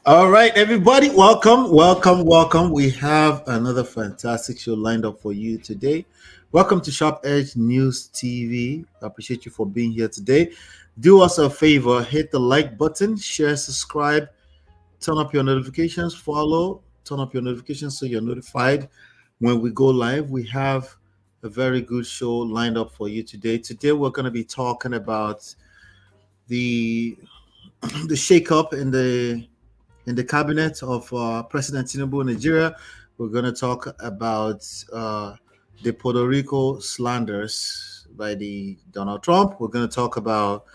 All right, everybody, welcome. We have another fantastic show lined up for you today. Welcome to Sharp Edge News TV. I appreciate you for being here today. Do us a favor, hit the like button, share, subscribe, turn up your notifications, follow, turn up your notifications so you're notified when we go live. We have a very good show lined up for you today. Today, we're going to be talking about the the shakeup in the cabinet of President Tinubu in Nigeria. We're going to talk about the Puerto Rico slanders by the Donald Trump. We're going to talk about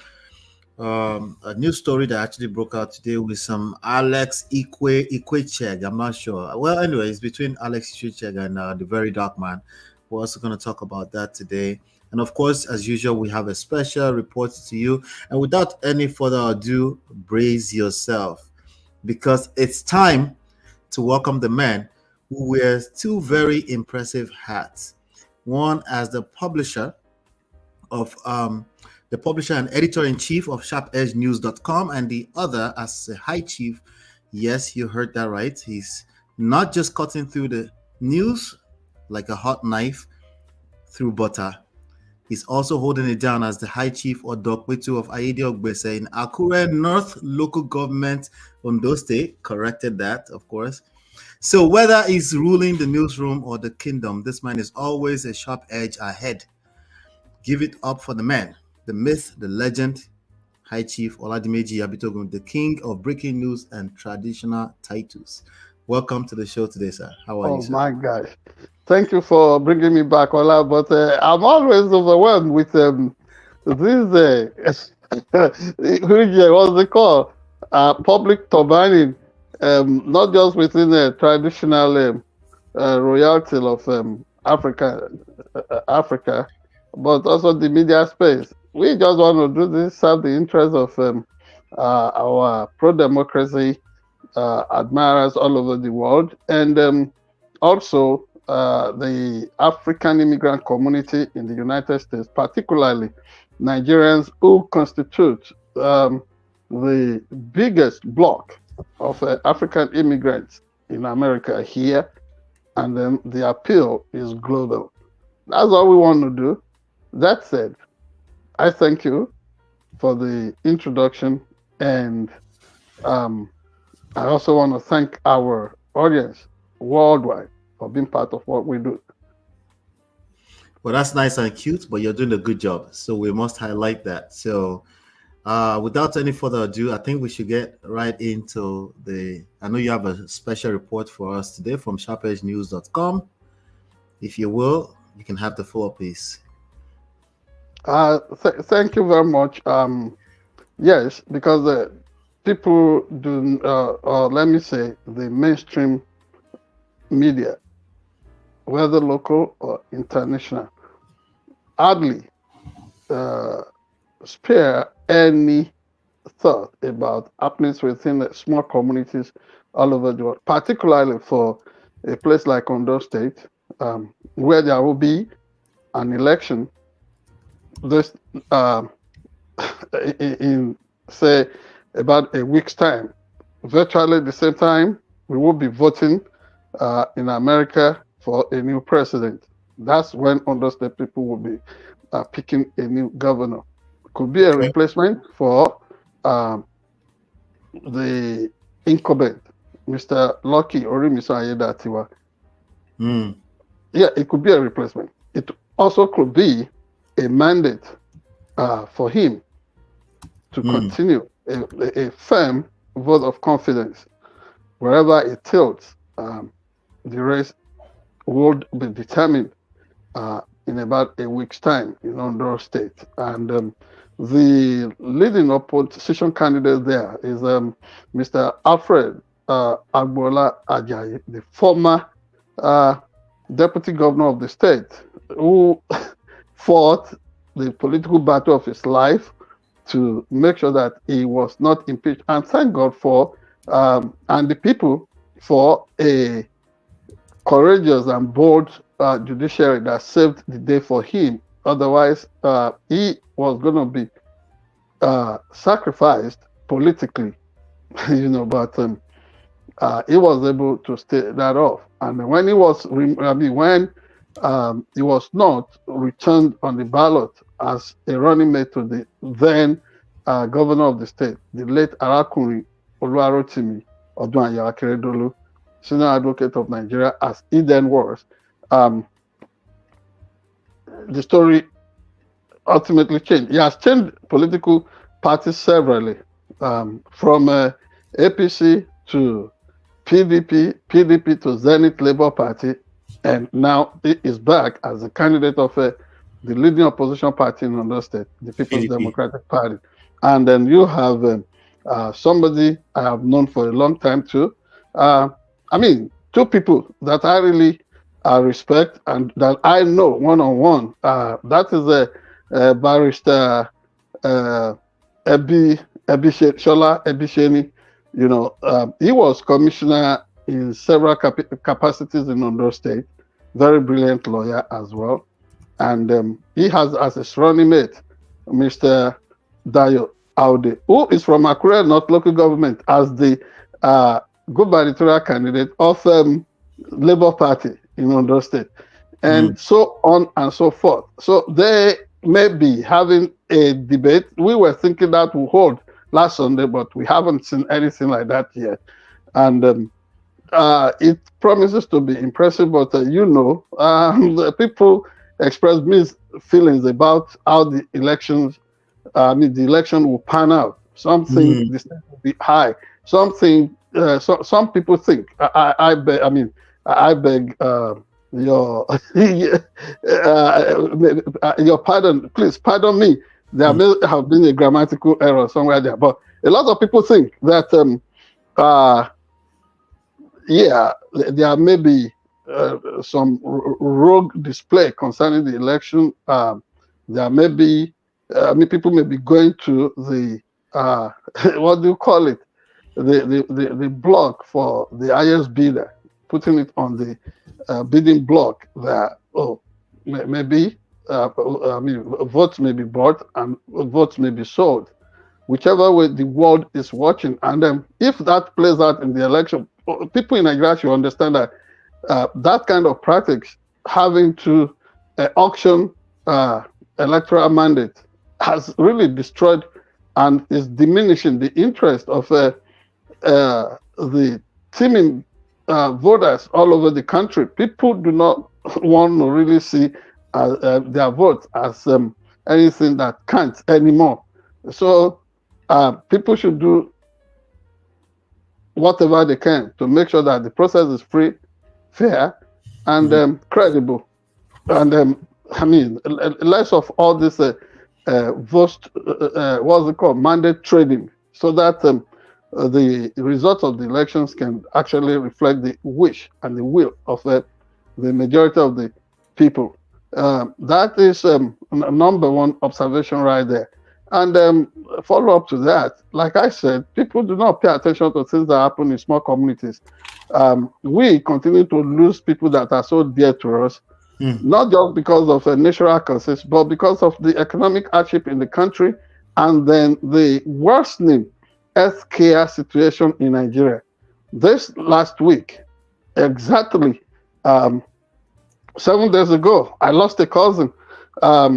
a new story that actually broke out today with some Alex Ikwechegh. I'm not sure. Well, anyway, it's between Alex Ikwechegh and the very dark man. We're also going to talk about that today. And of course, as usual, we have a special report to you. And without any further ado, brace yourself because it's time to welcome the man who wears two very impressive hats. One as the publisher and editor-in-chief of SharpEdgeNews.com, and the other as the high chief. Yes, you heard that right. He's not just cutting through the news like a hot knife through butter. He's also holding it down as the High Chief or Dokwetu of Ayede Ogbese in Akure North Local Government, Ondo State. Corrected that, of course. So whether he's ruling the newsroom or the kingdom, this man is always a sharp edge ahead. Give it up for the man, the myth, the legend, High Chief Oladimeji Abitogun, the king of breaking news and traditional titles. Welcome to the show today, sir. How are you, sir? Oh my gosh. Thank you for bringing me back, Ola. But I'm always overwhelmed with this, what's it called? Public turbaning, not just within the traditional royalty of Africa, but also the media space. We just want to do this, serve the interest of our pro-democracy admirers all over the world, and also the African immigrant community in the United States, particularly Nigerians who constitute the biggest block of African immigrants in America here, and then the appeal is global. That's all we want to do. That said, I thank you for the introduction, and I also want to thank our audience worldwide for being part of what we do. Well, that's nice and cute, but you're doing a good job. So we must highlight that. So without any further ado, I think we should get right into I know you have a special report for us today from SharpEdgeNews.com. If you will, you can have the floor, please. Thank you very much. Yes, because people do, or let me say, the mainstream media, whether local or international, hardly spare any thought about happenings within the small communities all over the world, particularly for a place like Ondo State, where there will be an election this in say about a week's time. Virtually the same time, we will be voting in America for a new president. That's when Ondo State people will be picking a new governor. Could be a replacement for the incumbent, Mr. Lucky Orimiso Ayedatiwa. Yeah, it could be a replacement. It also could be a mandate for him to continue a firm vote of confidence. Wherever it tilts, the race would be determined in about a week's time in Ondo State. And the leading opposition candidate there is Mr. Alfred Agbola Ajayi, the former deputy governor of the state, who fought the political battle of his life to make sure that he was not impeached. And thank God for, and the people for a courageous and bold judiciary that saved the day for him. Otherwise, he was going to be sacrificed politically, but he was able to stay that off. And when he was, he was not returned on the ballot as a running mate to the then governor of the state, the late Arakuni Oluwarotimi Odunayo Akeredolu, senior advocate of Nigeria, as he then was. The story ultimately changed. He has changed political parties severally, from APC to PDP, PDP to Zenith Labour Party, and now he is back as a candidate of the leading opposition party in Ondo State, the People's PDP. Democratic Party. And then you have somebody I have known for a long time too. Two people that I really respect and that I know one-on-one. That is a barrister Shola Ebisheni. He was commissioner in several capacities in Ondo State, very brilliant lawyer as well. And he has as his running mate, Mr. Dayo Aude, who is from Akure North local government as the gubernatorial candidate of Labour Party in Ondo State, and so on and so forth. So they may be having a debate. We were thinking that would hold last Sunday, but we haven't seen anything like that yet. And it promises to be impressive, but the people express mixed feelings about how the elections, the election will pan out. Some think the state will be high. Some think, some people think, I beg your your pardon, please pardon me. There may have been a grammatical error somewhere there, but a lot of people think that there may be some rogue display concerning the election. There may be, people may be going to the what do you call it? The block for the highest bidder, putting it on the bidding block there. Maybe votes may be bought and votes may be sold, whichever way the world is watching. And if that plays out in the election, people in Nigeria should understand that that kind of practice, having to auction electoral mandate, has really destroyed and is diminishing the interest of the teeming voters all over the country. People do not want to really see their vote as anything that counts anymore. So people should do whatever they can to make sure that the process is free, fair, and credible. And less of all this what's it called, mandate trading, so that the results of the elections can actually reflect the wish and the will of the majority of the people. That is number one observation right there. And follow up to that, like I said, people do not pay attention to things that happen in small communities. We continue to lose people that are so dear to us, not just because of natural causes, but because of the economic hardship in the country, and then the worsening healthcare situation in Nigeria. This last week, exactly 7 days ago, I lost a cousin. A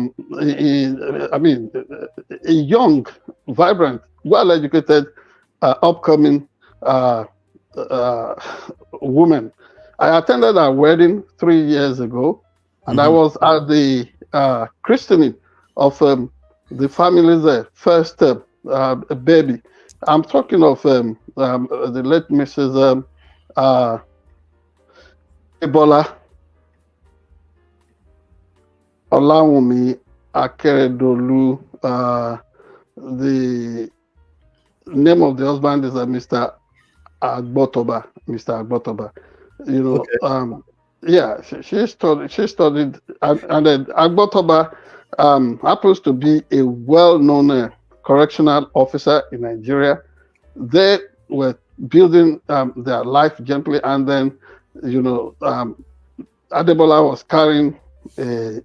young, vibrant, well-educated, upcoming woman. I attended her wedding 3 years ago, and I was at the christening of the family's first baby. I'm talking of the late Mrs. Ebola Olawumi Akeredolu. The name of the husband is Mr. Agbotoba. Mr. Agbotoba. She studied, and then Agbotoba happens to be a well-known correctional officer in Nigeria. They were building their life gently, and then Adebola was carrying a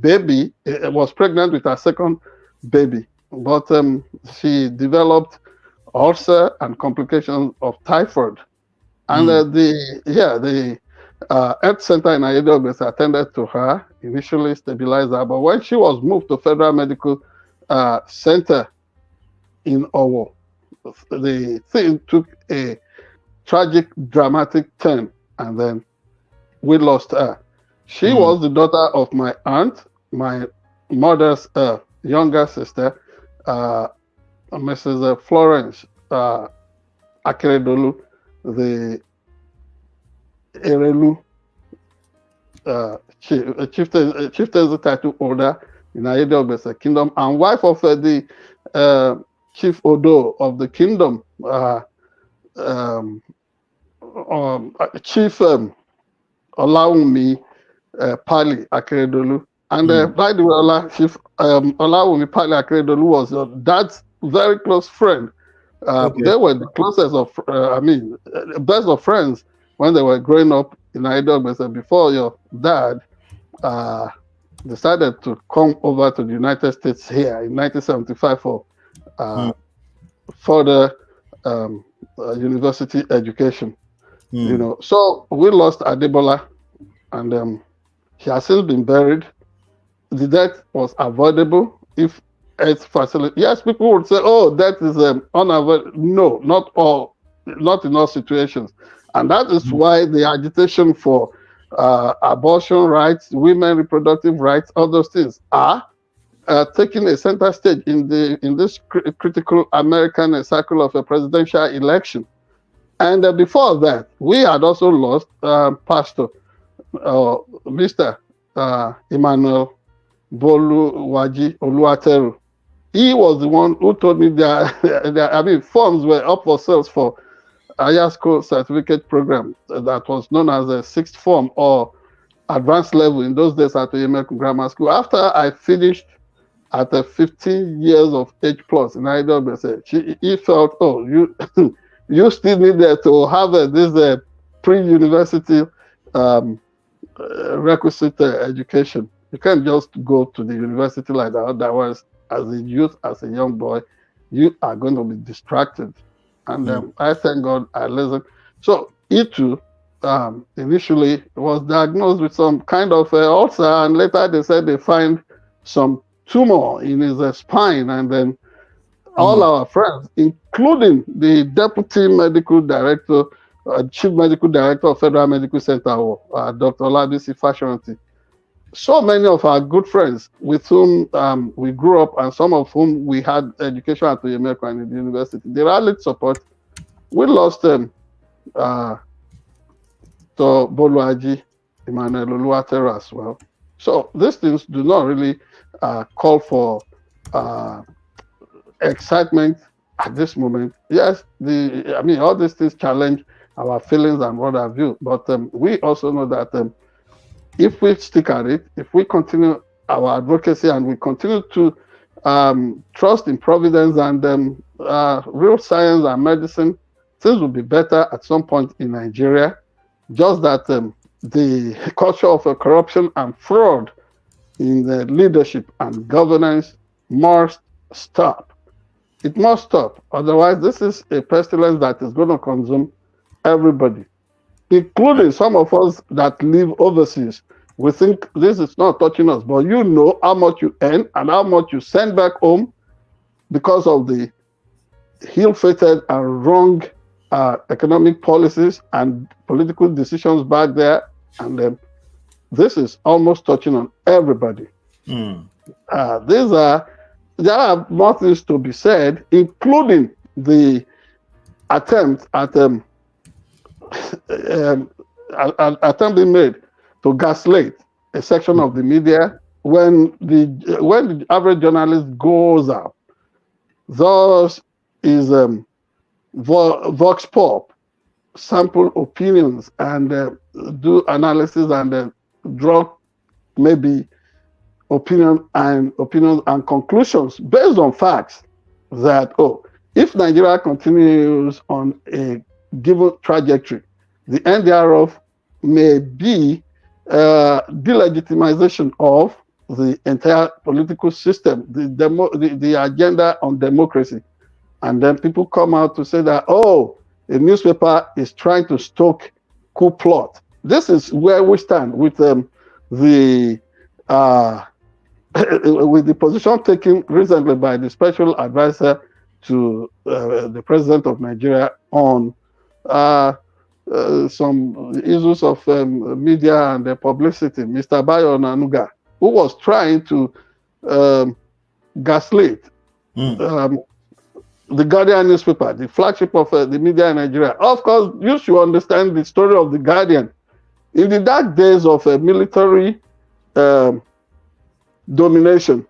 baby, was pregnant with her second baby, but she developed ulcer and complications of typhoid. And the health center in Ayedo attended to her, initially stabilized her, but when she was moved to Federal Medical Center in Owo, the thing took a tragic, dramatic turn, and then we lost her. She was the daughter of my aunt, my mother's younger sister, Mrs. Florence Akeredolu, the Erelu chieftain's title holder in Ayedo Kingdom, and wife of the Chief Odo of the kingdom, Chief Olawumi Pali Akeredolu. And by the way, Chief Olawumi Pali Akeredolu was your dad's very close friend. They were the closest of, best of friends when they were growing up in Ayedo before your dad decided to come over to the United States here in 1975 for further university education. You know, so we lost Adebola, and he has since been buried. The death was avoidable if it's facility. Yes, people would say, "Oh, that is unavoidable." No, not all, not in all situations, and that is why the agitation for abortion rights, women reproductive rights, all those things are taking a center stage in this critical American cycle of a presidential election. And before that, we had also lost Pastor Mr. Emmanuel Boluwaji Oluwateru. He was the one who told me that forms were up for sales for higher school certificate program that was known as a sixth form or advanced level in those days at the American Grammar School. After I finished at 15 years of age plus in Ayedo, he felt, oh, you still need to have this pre-university requisite education. You can't just go to the university like that. Otherwise, as a youth, as a young boy, you are going to be distracted. And I thank God I listened. So he too, initially was diagnosed with some kind of ulcer, and later they said they find some tumor in his spine, and then all our friends, including the deputy medical director, chief medical director of Federal Medical Center, Dr. Oladisi Fashoranti, so many of our good friends with whom we grew up and some of whom we had education at the American and the university, they rallied support. We lost them to Boluwaji Emmanuel Oluwateru as well. So these things do not really call for excitement at this moment. Yes, all these things challenge our feelings and what have you, but we also know that if we stick at it, if we continue our advocacy and we continue to trust in providence and real science and medicine, things will be better at some point in Nigeria. Just that the culture of corruption and fraud in the leadership and governance must stop. It must stop. Otherwise, this is a pestilence that is going to consume everybody, including some of us that live overseas. We think this is not touching us, but you know how much you earn and how much you send back home because of the ill-fated and wrong economic policies and political decisions back there. And this is almost touching on everybody. There are more things to be said, including the attempt at attempt being made to gaslight a section of the media when the average journalist goes out. Thus is vox pop, sample opinions, and do analysis and draw maybe opinions and conclusions based on facts that, if Nigeria continues on a given trajectory, the end thereof may be delegitimization of the entire political system, the agenda on democracy. And then people come out to say that, oh, a newspaper is trying to stoke coup plot. This is where we stand with the with the position taken recently by the special advisor to the president of Nigeria on some issues of media and publicity, Mr. Bayo Nanuga, who was trying to gaslit the Guardian newspaper, the flagship of the media in Nigeria. Of course, you should understand the story of the Guardian. In the dark days of military domination,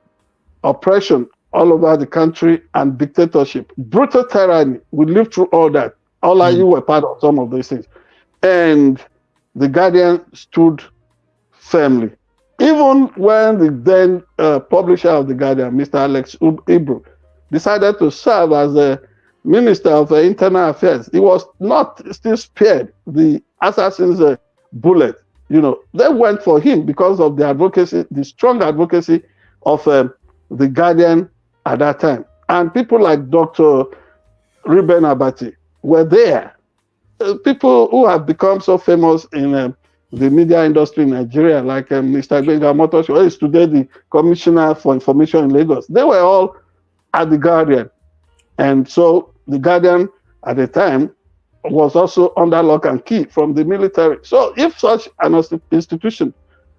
oppression all over the country, and dictatorship, brutal tyranny, we lived through all that. All of you were part of some of these things. And the Guardian stood firmly. Even when the then publisher of the Guardian, Mr. Alex Ibru, decided to serve as a Minister of Internal Affairs, he was not still spared the assassins' bullet. You know, they went for him because of the advocacy, the strong advocacy of the Guardian at that time. And people like Dr. Reuben Abati were there. People who have become so famous in the media industry in Nigeria, like Mr. Ikwechegh Motosho, who is today the Commissioner for Information in Lagos, they were all at the Guardian. And so the Guardian at the time was also under lock and key from the military. So if such an institution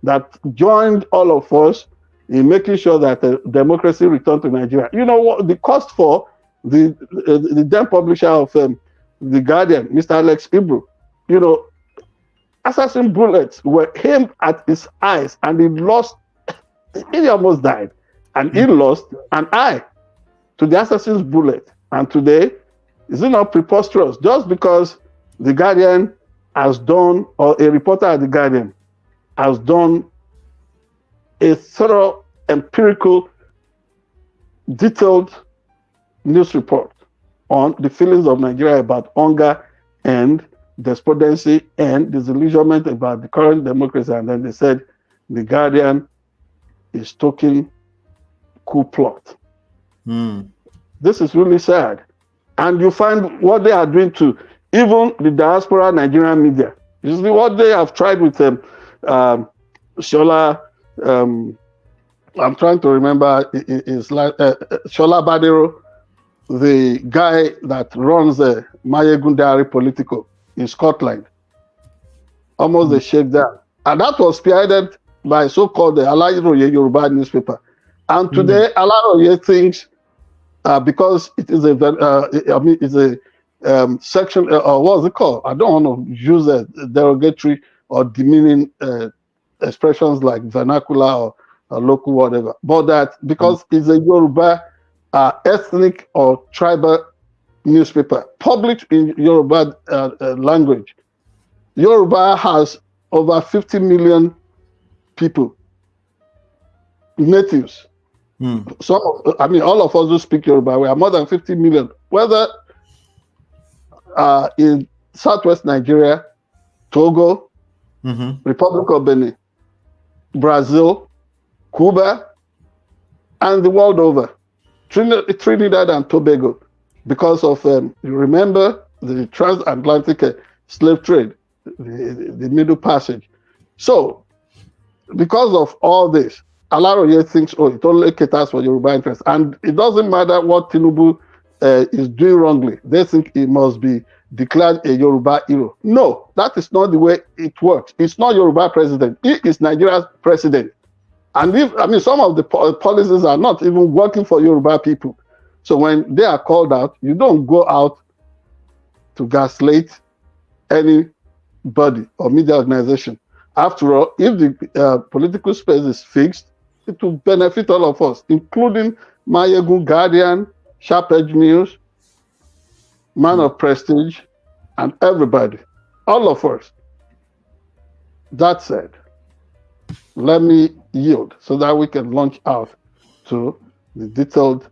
that joined all of us in making sure that democracy returned to Nigeria, you know what the cost for the then publisher of the Guardian, Mr. Alex Ibru, you know, assassin bullets were aimed at his eyes, and he almost died, and he lost an eye to the assassin's bullet. And today, is it not preposterous? Just because the Guardian has done, or a reporter at the Guardian has done a thorough, empirical, detailed news report on the feelings of Nigeria about hunger and despondency and disillusionment about the current democracy, and then they said the Guardian is stoking coup plot. This is really sad. And you find what they are doing to even the diaspora Nigerian media. You see what they have tried with Shola. I'm trying to remember. It's like Shola Badero, the guy that runs the Mayegun Diary Politico in Scotland. Almost a shakedown. And that was spearheaded by so-called the Alaroye Yoruba newspaper. And today, Alaroye thinks because it is it's a section, what's it called? I don't want to use a derogatory or demeaning expressions like vernacular or local whatever, but that because it's a Yoruba ethnic or tribal newspaper published in Yoruba language. Yoruba has over 50 million people, natives. All of us who speak Yoruba, we are more than 50 million. Whether in Southwest Nigeria, Togo, Republic of Benin, Brazil, Cuba, and the world over, Trinidad and Tobago, because of, you remember, the transatlantic slave trade, the Middle Passage. So, because of all this, Alaroye thinks, oh, it only caters for Yoruba interests. And it doesn't matter what Tinubu is doing wrongly. They think he must be declared a Yoruba hero. No, that is not the way it works. It's not Yoruba president. He is Nigeria's president. And some of the policies are not even working for Yoruba people. So when they are called out, you don't go out to gaslight anybody or media organization. After all, if the political space is fixed, it will benefit all of us, including Mayegun Guardian, SharpEdge News, Man of Prestige, and everybody, all of us. That said, let me yield so that we can launch out to the detailed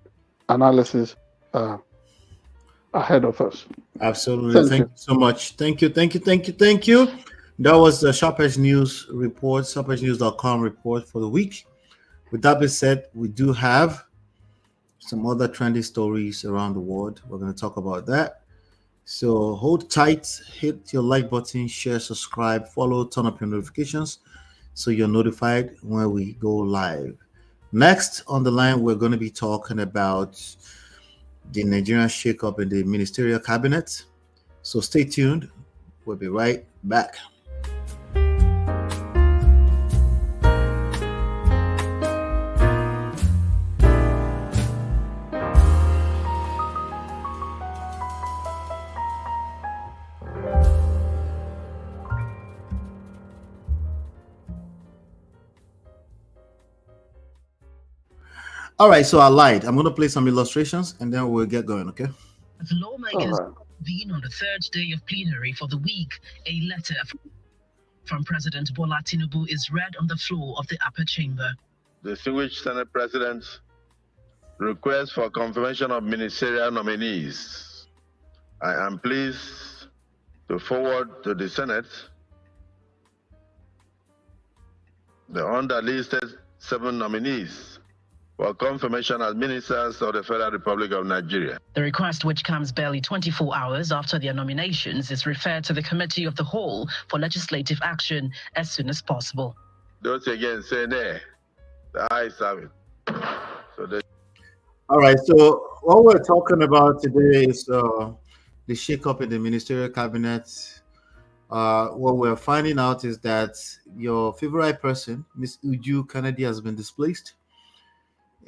analysis ahead of us. Absolutely. Thank you so much. Thank you. That was the SharpEdge News report, SharpEdgeNews.com report for the week. With that being said, we do have some other trendy stories around the world. We're going to talk about that. So hold tight, hit your like button, share, subscribe, follow, turn up your notifications so you're notified when we go live. Next on the line, we're going to be talking about the Nigerian shakeup in the ministerial cabinet. So stay tuned. We'll be right back. All right, so I lied. I'm going to play some illustrations and then we'll get going, okay? The lawmakers convene on the third day of plenary for the week. A letter from President Bola Tinubu is read on the floor of the upper chamber. Distinguished Senate President, request for confirmation of ministerial nominees. I am pleased to forward to the Senate the underlisted 7 nominees for confirmation as ministers of the Federal Republic of Nigeria. The request, which comes barely 24 hours after their nominations, is referred to the Committee of the Whole for legislative action as soon as possible. Those again say nay. The ayes have it. All right, so what we're talking about today is the shakeup in the ministerial cabinet. What we're finding out is that your favorite person, Miss Uju Kennedy, has been displaced.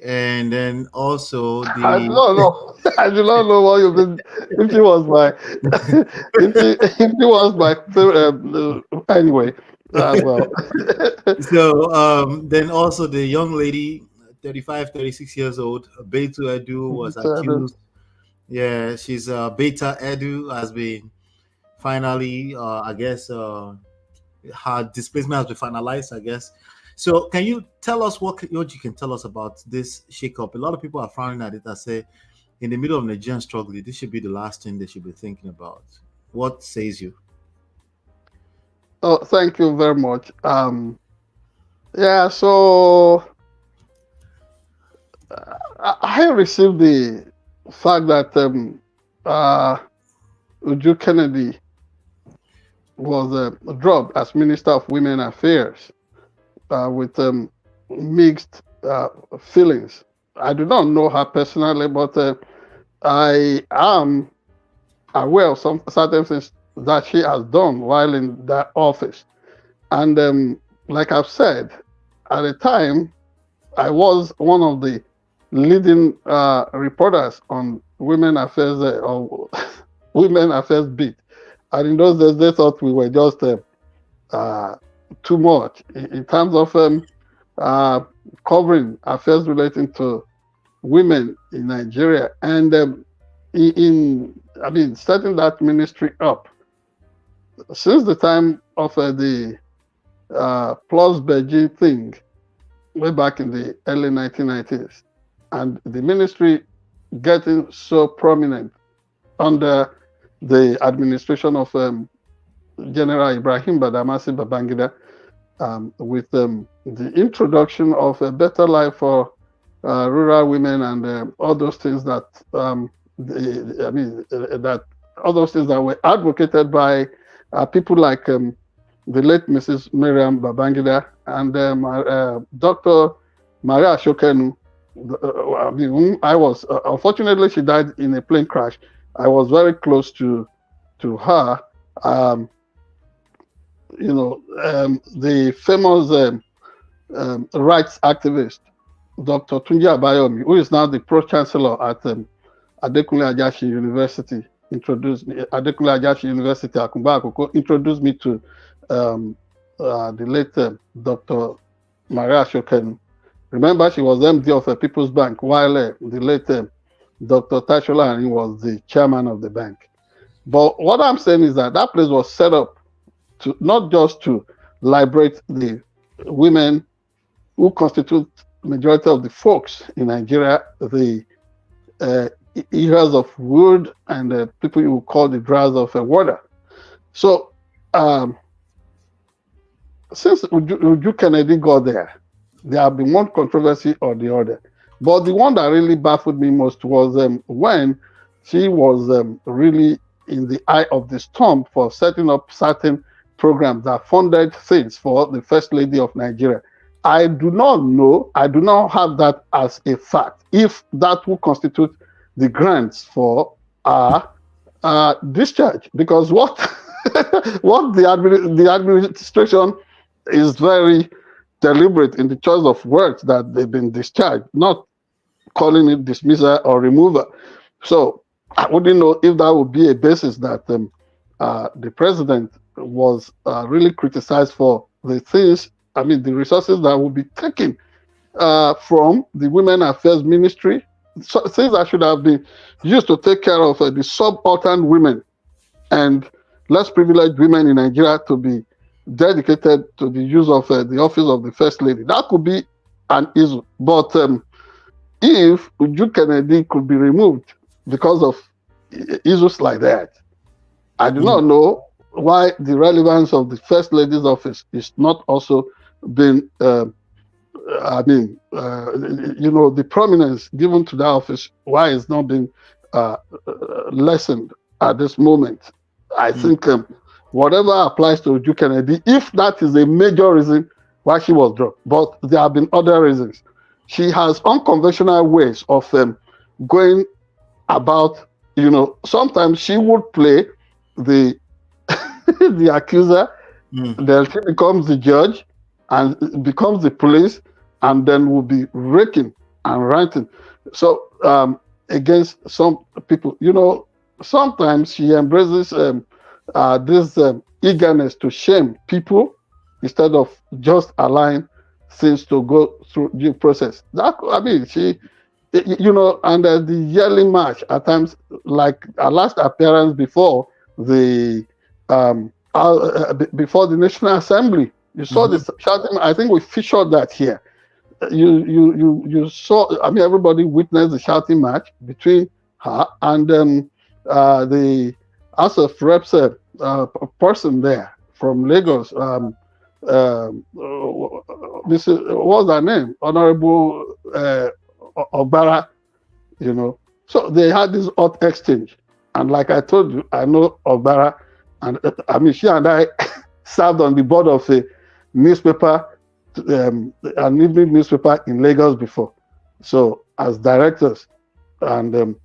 And then also I do not know what you've been. If she was my, if she was my anyway. Well. So then also the young lady, 35, 36 years old, Betu Edu, was accused. Yeah, she's Beta Edu has been finally, I guess, her displacement has been finalized, I guess. So can you tell us what you can tell us about this shakeup? A lot of people are frowning at it and say, in the middle of Nigerian struggle, this should be the last thing they should be thinking about. What says you? Oh, thank you very much. Yeah, so I received the fact that Uju Kennedy was dropped as Minister of Women Affairs. With mixed feelings. I do not know her personally, but I am aware of some certain things that she has done while in that office. And like I've said, at the time, I was one of the leading reporters on Women Affairs or Women Affairs beat. And in those days, they thought we were just too much in terms of covering affairs relating to women in Nigeria, and setting that ministry up since the time of the Plus Beijing thing way back in the early 1990s, and the ministry getting so prominent under the administration of General Ibrahim Badamasi Babangida, with the introduction of a better life for rural women and all those things that all those things that were advocated by people like the late Mrs. Miriam Babangida and Dr. Maria Shokenu. Whom I was unfortunately she died in a plane crash. I was very close to her. The famous rights activist, Dr. Tunji Abayomi, who is now the pro-chancellor at Adekunle Ajasin University, Adekunle Ajasin University, Akumba Akoko, introduced me to the late Dr. Maria Shokenu. Remember, she was MD of People's Bank, while the late Dr. Tashola Ani was the chairman of the bank. But what I'm saying is that that place was set up to not just to liberate the women who constitute majority of the folks in Nigeria, the eaters of wood and the people you would call the drawers of water. So since Uju Kennedy got there have been one controversy or the other. But the one that really baffled me most was when she was really in the eye of the storm for setting up certain programs that funded things for the First Lady of Nigeria. I do not know, I do not have that as a fact, if that will constitute the grants for our discharge. Because what what the administration is very deliberate in the choice of words that they've been discharged, not calling it dismissal or removal. So I wouldn't know if that would be a basis that the president was really criticized for the things, I mean, the resources that will be taken from the Women Affairs Ministry, so things that should have been used to take care of the subaltern women and less privileged women in Nigeria to be dedicated to the use of the office of the First Lady. That could be an issue. But if Uju Kennedy could be removed because of issues like that, I do not know why the relevance of the First Lady's office is not also been, the prominence given to that office, why it's not been lessened at this moment. I think whatever applies to Uju Kennedy, if that is a major reason why she was dropped, but there have been other reasons. She has unconventional ways of going about, sometimes she would play the the accuser, then she becomes the judge and becomes the police, and then will be raking and ranting. So against some people, sometimes she embraces this eagerness to shame people instead of just allowing things to go through due process. She, and the yearly march at times, like our last appearance before the National Assembly, you saw this shouting. I think we featured that here. You saw. Everybody witnessed the shouting match between her and the House of Reps person there from Lagos. This is, what was her name? Honorable Obara. So they had this hot exchange, and like I told you, I know Obara, and she and I served on the board of a newspaper, an evening newspaper in Lagos before, so as directors, and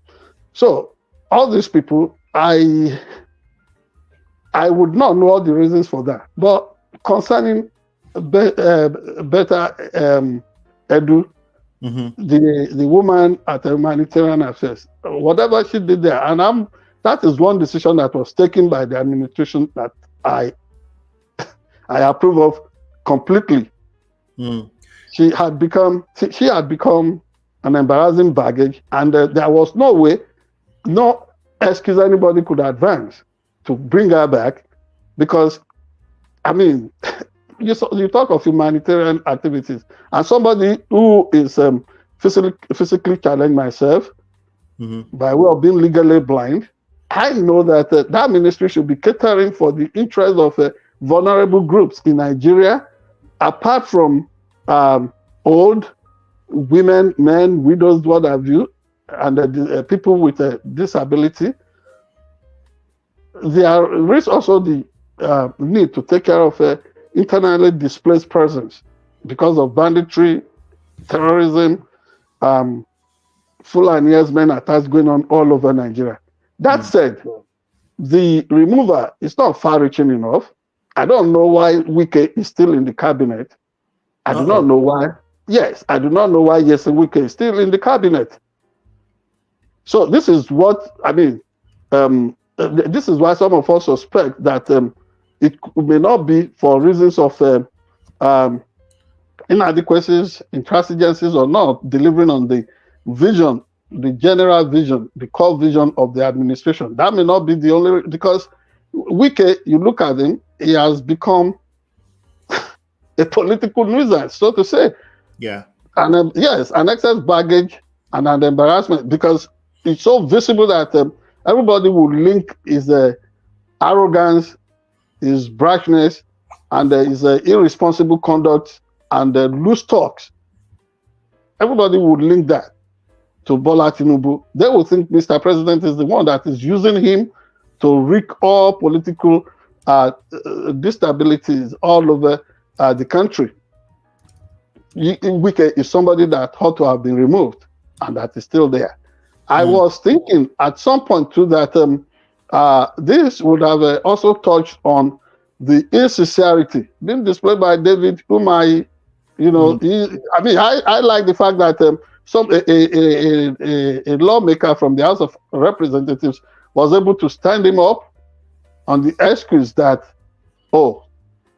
so all these people, I would not know all the reasons for that, but concerning better Edu, the woman at the Humanitarian Affairs, whatever she did there, and that is one decision that was taken by the administration that I approve of completely. She had become an embarrassing baggage, and there was no excuse anybody could advance to bring her back, because you talk of humanitarian activities, and somebody who is physically challenged, myself, by way of being legally blind, I know that that ministry should be catering for the interests of vulnerable groups in Nigeria, apart from old women, men, widows, what have you, and people with a disability. There is also the need to take care of internally displaced persons because of banditry, terrorism, Fulani herdsmen attacks going on all over Nigeria. That said, the removal is not far-reaching enough. I don't know why Wike is still in the cabinet. I do not know why. Yes, I do not know why Yese Wike is still in the cabinet. So this is what this is why some of us suspect that it may not be for reasons of inadequacies, intransigencies, or not delivering on the vision, the general vision, the core vision of the administration. That may not be the only, because Wike, you look at him, he has become a political nuisance, so to say. Yeah. And yes, an excess baggage and an embarrassment, because it's so visible that everybody will link his arrogance, his brashness, and his irresponsible conduct and loose talks everybody would link that to Bola Tinubu. They would think Mr. President is the one that is using him to wreak all political instabilities all over the country. Wike is somebody that ought to have been removed and that is still there. I was thinking at some point too that this would have also touched on the insincerity being displayed by David Umahi. You know, I like the fact that a lawmaker from the House of Representatives was able to stand him up on the excuse that,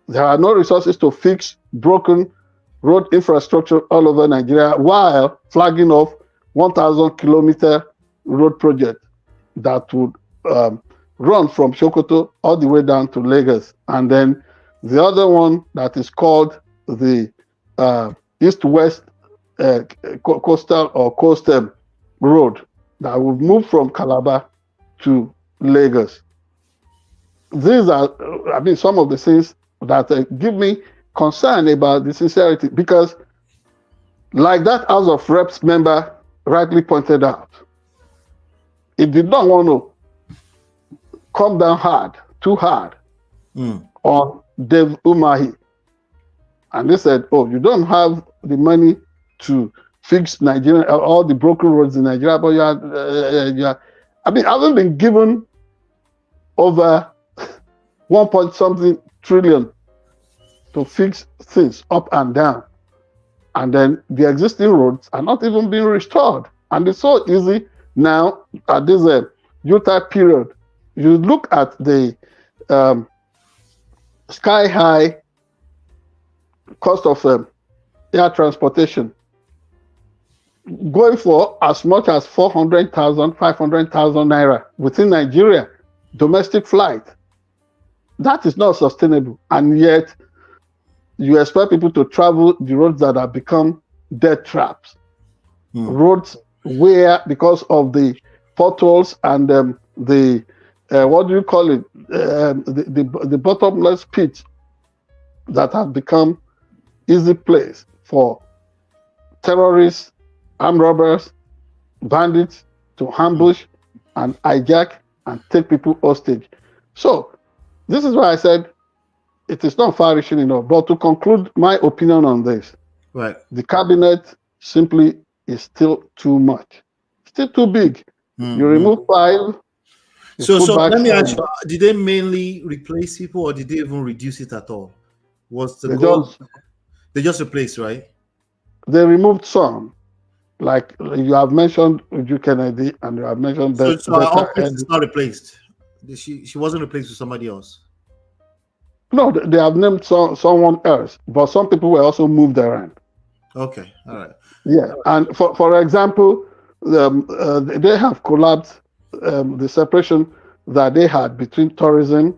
there are no resources to fix broken road infrastructure all over Nigeria, while flagging off 1,000-kilometer road project that would run from Sokoto all the way down to Lagos. And then the other one that is called the East-West Coastal or Coastal Road that would move from Calabar to Lagos. These are, some of the things that give me concern about the sincerity, because like that House of Reps member rightly pointed out, it did not want to come down too hard on Dave Umahi. And they said, you don't have the money to fix Nigeria, all the broken roads in Nigeria, but having been given over 1 trillion to fix things up and down, and then the existing roads are not even being restored. And it's so easy now at this Utah period. You look at the sky-high cost of air transportation, going for as much as 400,000, 500,000 naira within Nigeria, domestic flight. That is not sustainable. And yet, you expect people to travel the roads that have become death traps. Roads where, because of the potholes and the bottomless pits that have become easy place for terrorists, armed robbers, bandits to ambush and hijack and take people hostage. So this is why I said it is not far-reaching enough. But to conclude my opinion on this, right, the cabinet simply is still too much, still too big. You remove 5. So let me ask you: did they mainly replace people, or did they even reduce it at all? Was the goal? They just replaced, right? They removed some, like you have mentioned Uju Kennedy, and you have mentioned that. So our office is not replaced. She wasn't replaced with somebody else. No, they have named someone else, but some people were also moved around. Okay, all right. Yeah, and for example, they have collapsed the separation that they had between tourism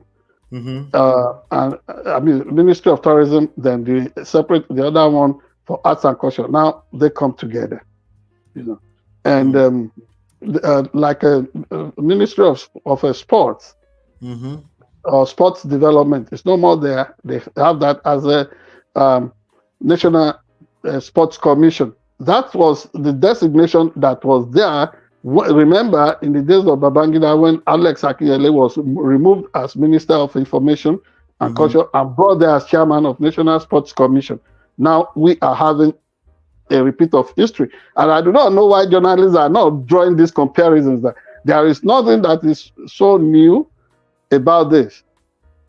and Ministry of Tourism, then the other one for arts and culture. Now they come together, and like a Ministry of Sports or Sports Development, it's no more there. They have that as a National Sports Commission. That was the designation that was there. Remember, in the days of Babangida, when Alex Akinyele was removed as Minister of Information and Culture and brought there as Chairman of National Sports Commission. Now we are having a repeat of history. And I do not know why journalists are not drawing these comparisons. That there is nothing that is so new about this.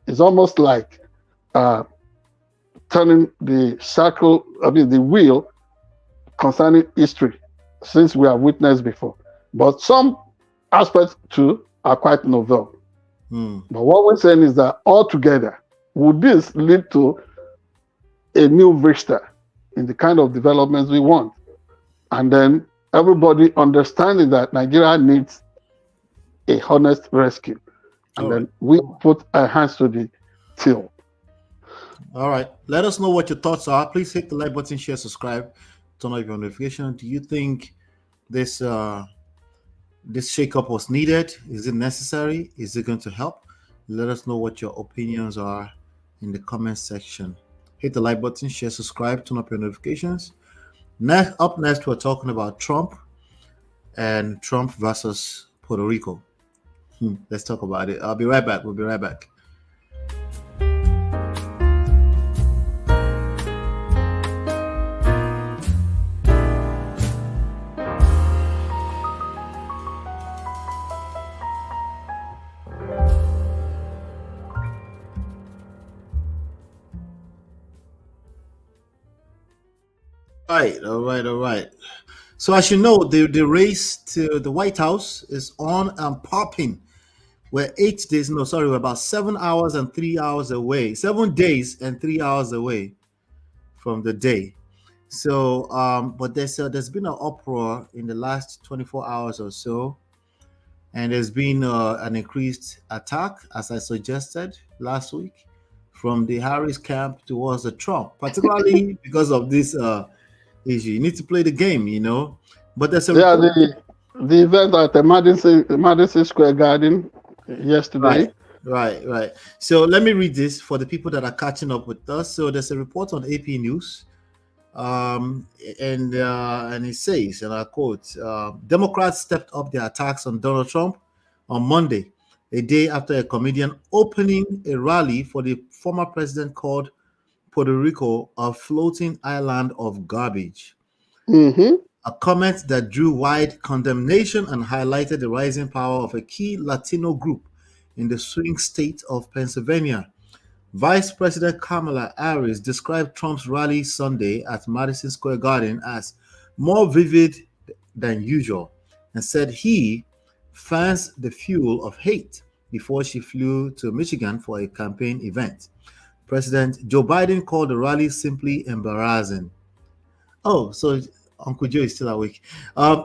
It's almost like turning the wheel concerning history, since we have witnessed before. But some aspects too are quite novel. But what we're saying is that altogether, would this lead to a new vista in the kind of developments we want? And then everybody understanding that Nigeria needs a honest rescue. And then we put our hands to the till. All right. Let us know what your thoughts are. Please hit the like button, share, subscribe, turn on your notification. Do you think this shakeup was needed? Is it necessary? Is it going to help? Let us know what your opinions are in the comment section. Hit the like button, share, subscribe, turn up your notifications. Up next, we're talking about Trump and Trump versus Puerto Rico. Let's talk about it. I'll be right back. We'll be right back. All right. So as you know, the race to the White House is on and popping. We're about 7 hours and 3 hours away. 7 days and 3 hours away from the day. So, but there's been an uproar in the last 24 hours or so, and there's been an increased attack, as I suggested last week, from the Harris camp towards the Trump, particularly because of this issue. You need to play the game, But there's the event at the Madison Square Garden yesterday. Right. So let me read this for the people that are catching up with us. So there's a report on AP News, and it says, and I quote, Democrats stepped up their attacks on Donald Trump on Monday, a day after a comedian opening a rally for the former president called Puerto Rico a floating island of garbage. A comment that drew wide condemnation and highlighted the rising power of a key Latino group in the swing state of Pennsylvania. Vice President Kamala Harris described Trump's rally Sunday at Madison Square Garden as more vivid than usual and said he fans the fuel of hate before she flew to Michigan for a campaign event. President Joe Biden called the rally simply embarrassing. Oh, so Uncle Joe is still awake.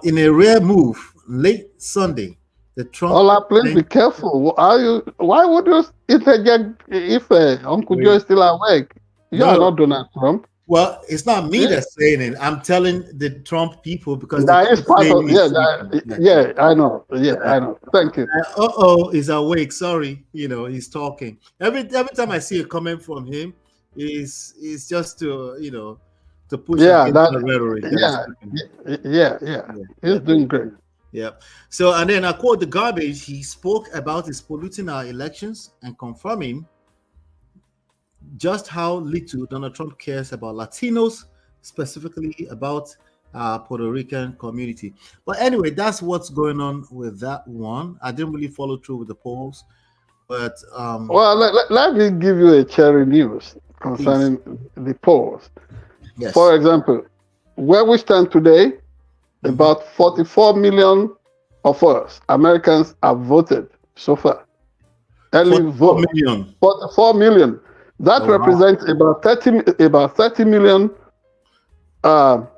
In a rare move, late Sunday, the Trump... please be careful. Why would you interject if Uncle Joe is still awake? You are not Donald Trump. Well, it's not me that's saying it. I'm telling the Trump people because that is part of I know. I know. Thank you. He's awake. Sorry, he's talking. Every time I see a comment from him, is just to to push the rhetoric. He's doing great. Yeah. So, and then I quote the garbage. He spoke about his polluting our elections and confirming just how little Donald Trump cares about Latinos, specifically about Puerto Rican community. But anyway, that's what's going on with that one. I didn't really follow through with the polls, but let me give you a cherry news concerning the polls. Yes. For example, where we stand today, about 44 million of us Americans have voted so far. Early vote. 44 million. That represents about 30 million. No,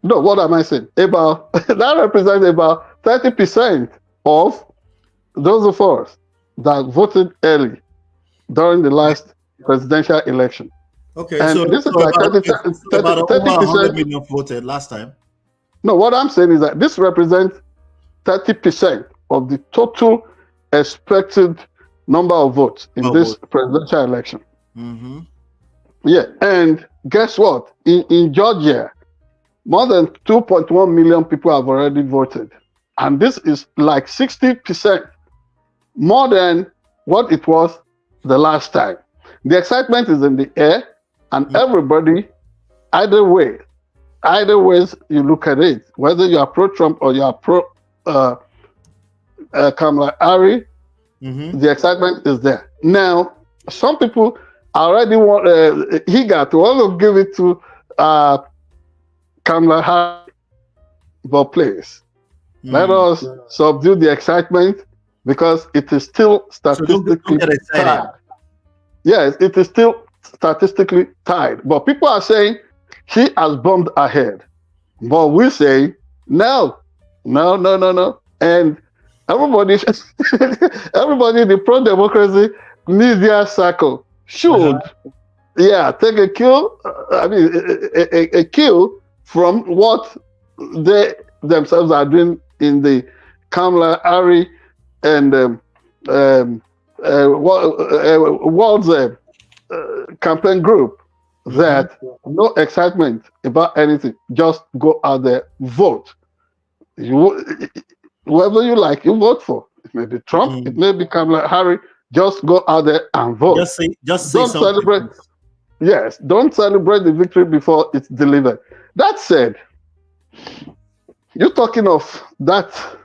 what am I saying? That represents about 30% of those of us that voted early during the last presidential election. Okay, and so this is like 30% million voted last time. No, what I'm saying is that this represents 30% of the total expected number of votes in this presidential election. Yeah, and guess what? In Georgia, more than 2.1 million people have already voted. And this is like 60% more than what it was the last time. The excitement is in the air, and everybody, either ways you look at it, whether you are pro-Trump or you are pro Kamala Harris, the excitement is there. Now, some people already want eager to want to give it to Kamala Harris, but please let us subdue the excitement because it is still statistically tied. Yes, it is still statistically tied. But people are saying she has bumped ahead. But we say no. And everybody in the pro-democracy media circle should take a cue. A cue from what they themselves are doing in the Kamala Harris and World's campaign group. that no excitement about anything. Just go out there, vote. Whoever you like, you vote for. It may be Trump, it may be Kamala Harris. Just go out there and vote. Just say Don't something. celebrate. Yes, don't celebrate the victory before it's delivered. That said, you're talking of that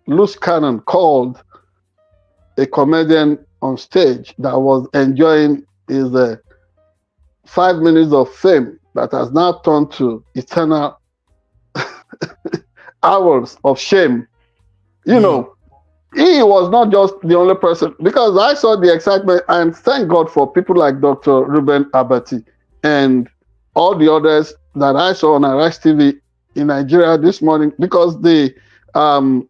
loose cannon called a comedian on stage that was enjoying his 5 minutes of fame that has now turned to eternal hours of shame. You know, he was not just the only person, because I saw the excitement, and thank God for people like Dr. Ruben Abati and all the others that I saw on Arise TV in Nigeria this morning, because the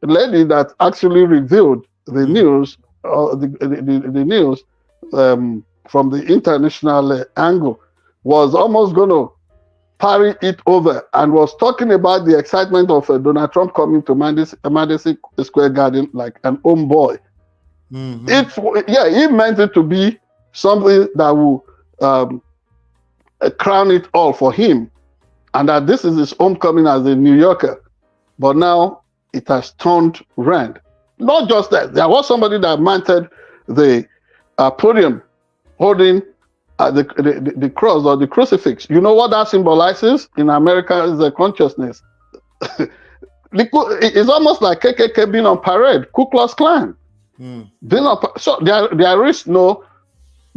lady that actually revealed the news, the news from the international angle, was almost going to parry it over and was talking about the excitement of Donald Trump coming to Madison Square Garden like an home boy. He meant it to be something that will crown it all for him, and that this is his homecoming as a New Yorker. But now it has turned round. Not just that, there was somebody that mounted the podium holding the cross or the crucifix. You know what that symbolizes in America is a consciousness. It's almost like KKK being on parade, Ku Klux Klan. Being on, so there is no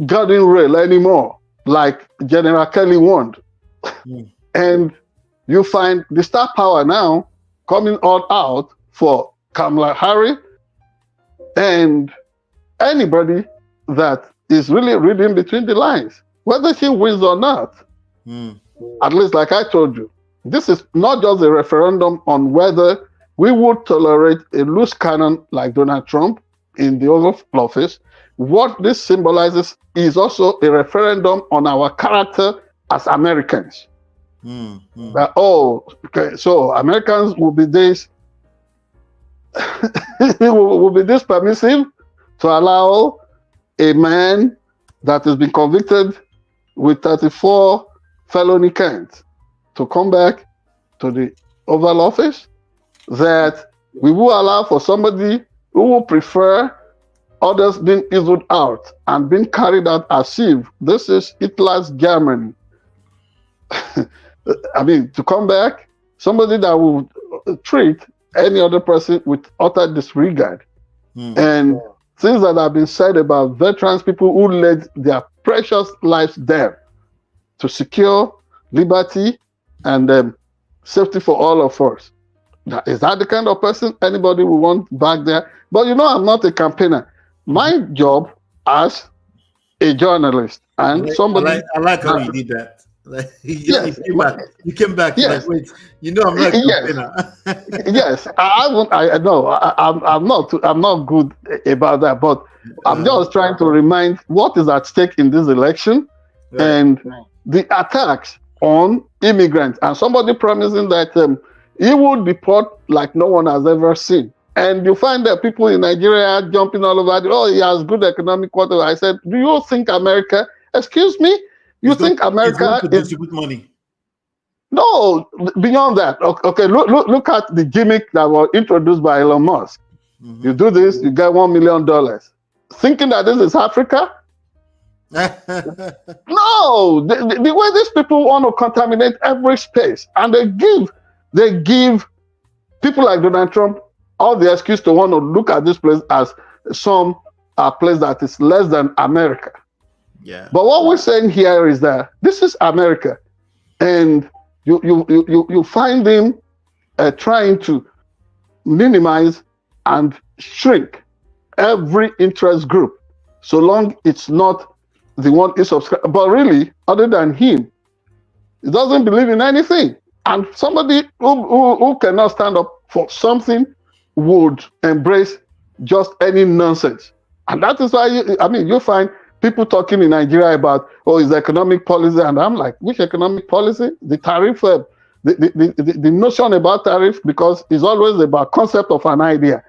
guardian rail anymore, like General Kelly warned. And you find the star power now coming all out for Kamala Harris and anybody that is really reading between the lines, whether she wins or not. At least, like I told you, this is not just a referendum on whether we would tolerate a loose cannon like Donald Trump in the Oval Office. What this symbolizes is also a referendum on our character as Americans. That, okay, so Americans will be this will be this permissive to allow a man that has been convicted with 34 felony counts to come back to the Oval Office, that we will allow for somebody who will prefer others being eased out and being carried out as if this is Hitler's Germany. I mean, to come back, somebody that will treat any other person with utter disregard. And things that have been said about veterans, people who laid their precious lives there to secure liberty and safety for all of us. Is that the kind of person anybody will want back there? But you know, I'm not a campaigner. My job as a journalist and somebody. I like how you did that. Like, you came back. Yes. Like, wait, you know, I'm not a campaigner. Yes, I know. I'm not good about that, but I'm just trying to remind what is at stake in this election, and the attacks on immigrants, and somebody promising that he would deport like no one has ever seen. And you find that people in Nigeria are jumping all over. Oh, he has good economic whatever. I said, do you think America? Excuse me. You think America is distribute money? No, beyond that. Okay, look at the gimmick that was introduced by Elon Musk. You do this, you get $1 million. Thinking that this is Africa? No, the way these people want to contaminate every space, and they give people like Donald Trump all the excuse to want to look at this place as some place that is less than America. Yeah. But what we're saying here is that this is America, and you find them trying to minimize and shrink every interest group, so long it's not the one he subscribes. But really, other than him, he doesn't believe in anything. And somebody who cannot stand up for something would embrace just any nonsense. And that is why you find people talking in Nigeria about, his economic policy. And I'm like, which economic policy? The tariff, the notion about tariff, because it's always about concept of an idea.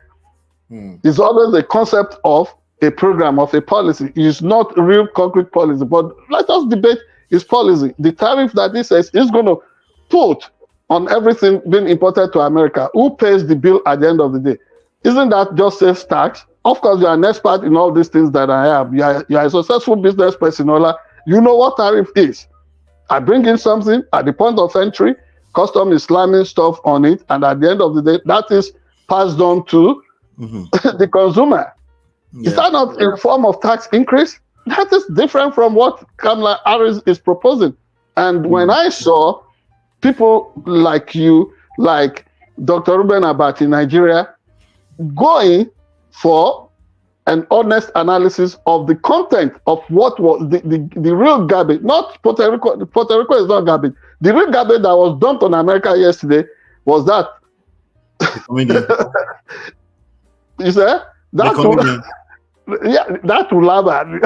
It's always the concept of a program, of a policy. It's not real concrete policy. But let us debate his policy. The tariff that he says is going to put on everything being imported to America, who pays the bill at the end of the day? Isn't that just sales tax? Of course, you are an expert in all these things that I have. You are a successful business person. You know what tariff is. I bring in something at the point of entry, custom is slamming stuff on it, and at the end of the day, that is passed on to the consumer. Yeah. Is that not a form of tax increase? That is different from what Kamala Harris is proposing. And when I saw people like you, like Dr. Ruben Abati in Nigeria, going for an honest analysis of the content of what was the real garbage, not Puerto Rico. Puerto Rico is not garbage. The real garbage that was dumped on America yesterday was that. You say? That Ulaba,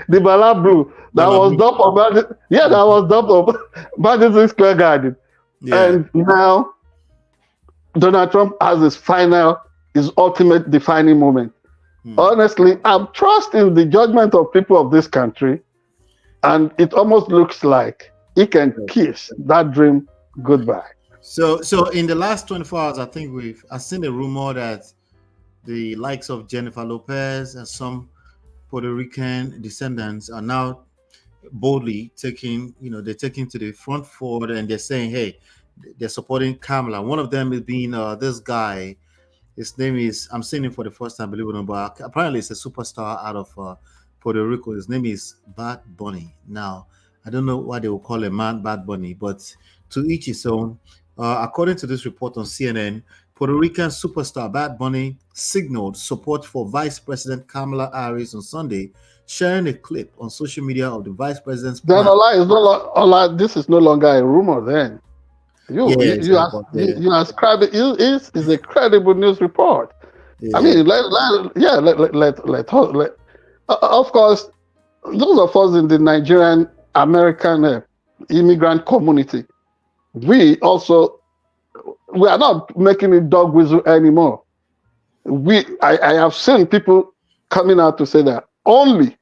the Bala Blue, that was dumped on that was dumped on Madison Square Garden. Yeah. And now Donald Trump has his ultimate defining moment. Honestly, I'm trusting the judgment of people of this country, and it almost looks like he can kiss that dream goodbye. So in the last 24 hours, I think I've seen a rumor that the likes of Jennifer Lopez and some Puerto Rican descendants are now boldly taking to the front forward, and they're saying, hey, they're supporting Kamala. One of them is being this guy. His name is, I'm saying it for the first time, believe it or not, but apparently it's a superstar out of Puerto Rico. His name is Bad Bunny. Now, I don't know why they will call a man Bad Bunny, but to each his own. According to this report on CNN, Puerto Rican superstar Bad Bunny signaled support for Vice President Kamala Harris on Sunday, sharing a clip on social media of the Vice President's plan. This is no longer a rumor then. You ascribe it. It's a credible news report. Yeah. I mean, of course, those of us in the Nigerian American immigrant community, we are not making it dog whistle anymore. I have seen people coming out to say that only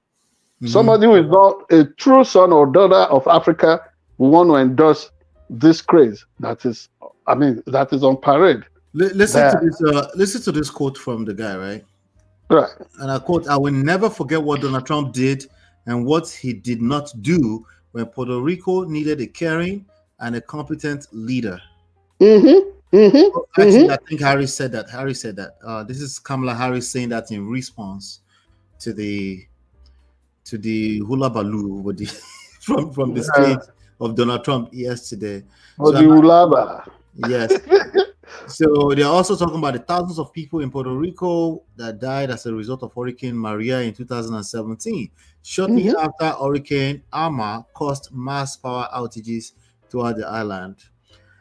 somebody who is not a true son or daughter of Africa will want to endorse this craze that is on parade. Listen to this quote from the guy, right? Right. And I quote, "I will never forget what Donald Trump did and what he did not do when Puerto Rico needed a caring and a competent leader." Actually, I think Harris said that. This is Kamala Harris saying that in response to the hula baloo with the, from the stage of Donald Trump yesterday. Yes. So they're also talking about the thousands of people in Puerto Rico that died as a result of Hurricane Maria in 2017, shortly after Hurricane Irma caused mass power outages throughout the island.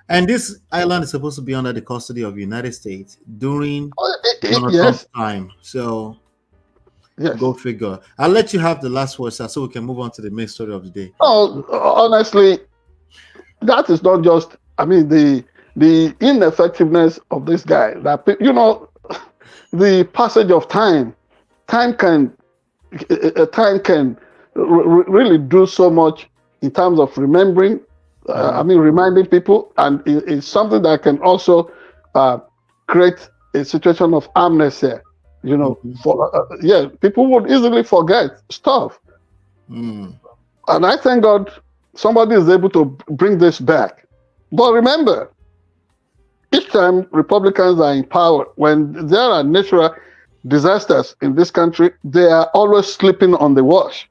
And this island is supposed to be under the custody of the United States during Donald Trump's time. So go figure. I'll let you have the last word, sir, so we can move on to the main story of the day. Oh, honestly, that is not just, the ineffectiveness of this guy. That, the passage of time can really do so much in terms of remembering. Reminding people, and it's something that can also create a situation of amnesia. People would easily forget stuff. And I thank God somebody is able to bring this back. But remember, each time Republicans are in power, when there are natural disasters in this country, they are always slipping on the wash.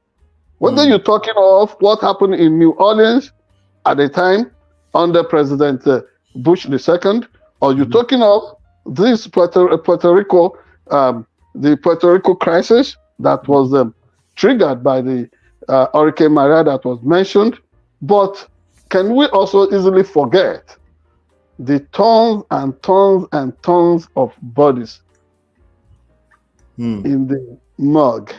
Whether you're talking of what happened in New Orleans at the time under President Bush II, or you're talking of this Puerto Rico, the Puerto Rico crisis that was triggered by the Hurricane Maria that was mentioned. But can we also easily forget the tons and tons and tons of bodies in the morgue,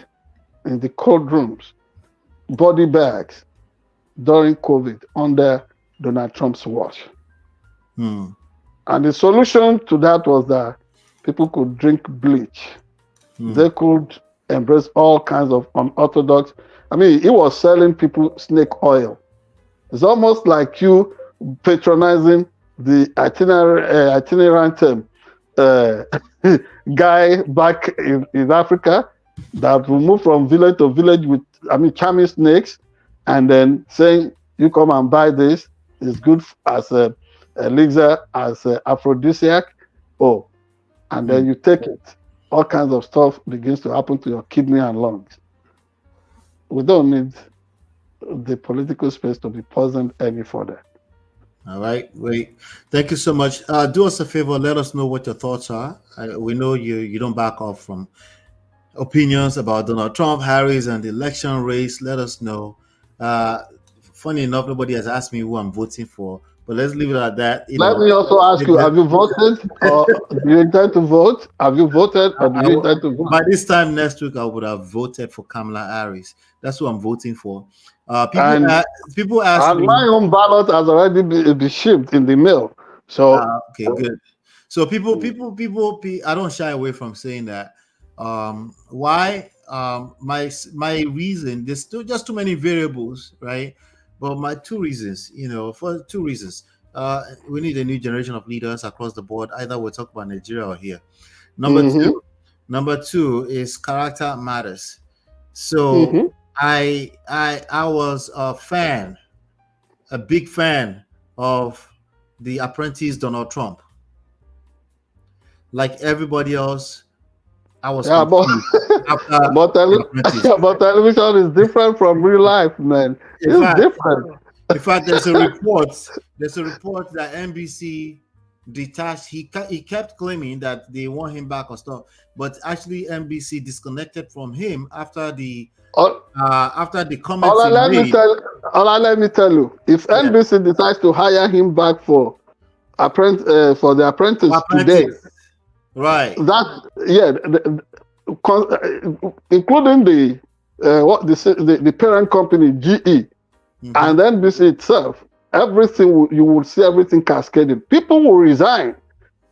in the cold rooms, body bags, during COVID under Donald Trump's watch. And the solution to that was that people could drink bleach. They could embraced all kinds of unorthodox. I mean, he was selling people snake oil. It's almost like you patronizing the itinerant guy back in Africa that will move from village to village with, charming snakes, and then saying, you come and buy this. It's good as a elixir, as an aphrodisiac. Oh, and then you take it. All kinds of stuff begins to happen to your kidney and lungs. We don't need the political space to be poisoned any further. All right, great. Thank you so much. Do us a favor. Let us know what your thoughts are. We know you don't back off from opinions about Donald Trump, Harris, and the election race. Let us know. Funny enough, nobody has asked me who I'm voting for, but let's leave it at that. Let me also ask you: have you voted, or do you intend to vote? Have you voted, or do you intend to vote? By this time next week, I would have voted for Kamala Harris. That's who I'm voting for. People ask and me. My own ballot has already been shipped in the mail. So okay, good. So people, I don't shy away from saying that. Why? My reason. There's still just too many variables, right? But my two reasons, for two reasons. We need a new generation of leaders across the board. Either we're talking about Nigeria or here. Number two is character matters. So I was a big fan of the apprentice Donald Trump. Like everybody else, I was but television is different from real life, man. It's different. In fact, there's a report that NBC detached. He kept claiming that they want him back or stuff, but actually NBC disconnected from him after the comments. Let me tell you, if NBC decides to hire him back for the apprentice today, right? Including the parent company GE and NBC itself, everything you will see everything cascaded. People will resign,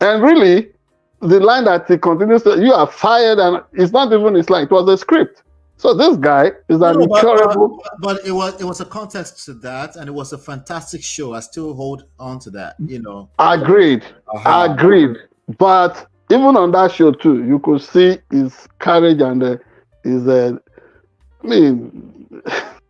and really, the line that he continues to, "You are fired," and it's not even his line. It was a script. So this guy is an incurable. But it was a context to that, and it was a fantastic show. I still hold on to that. Agreed. But even on that show too, you could see his courage and his.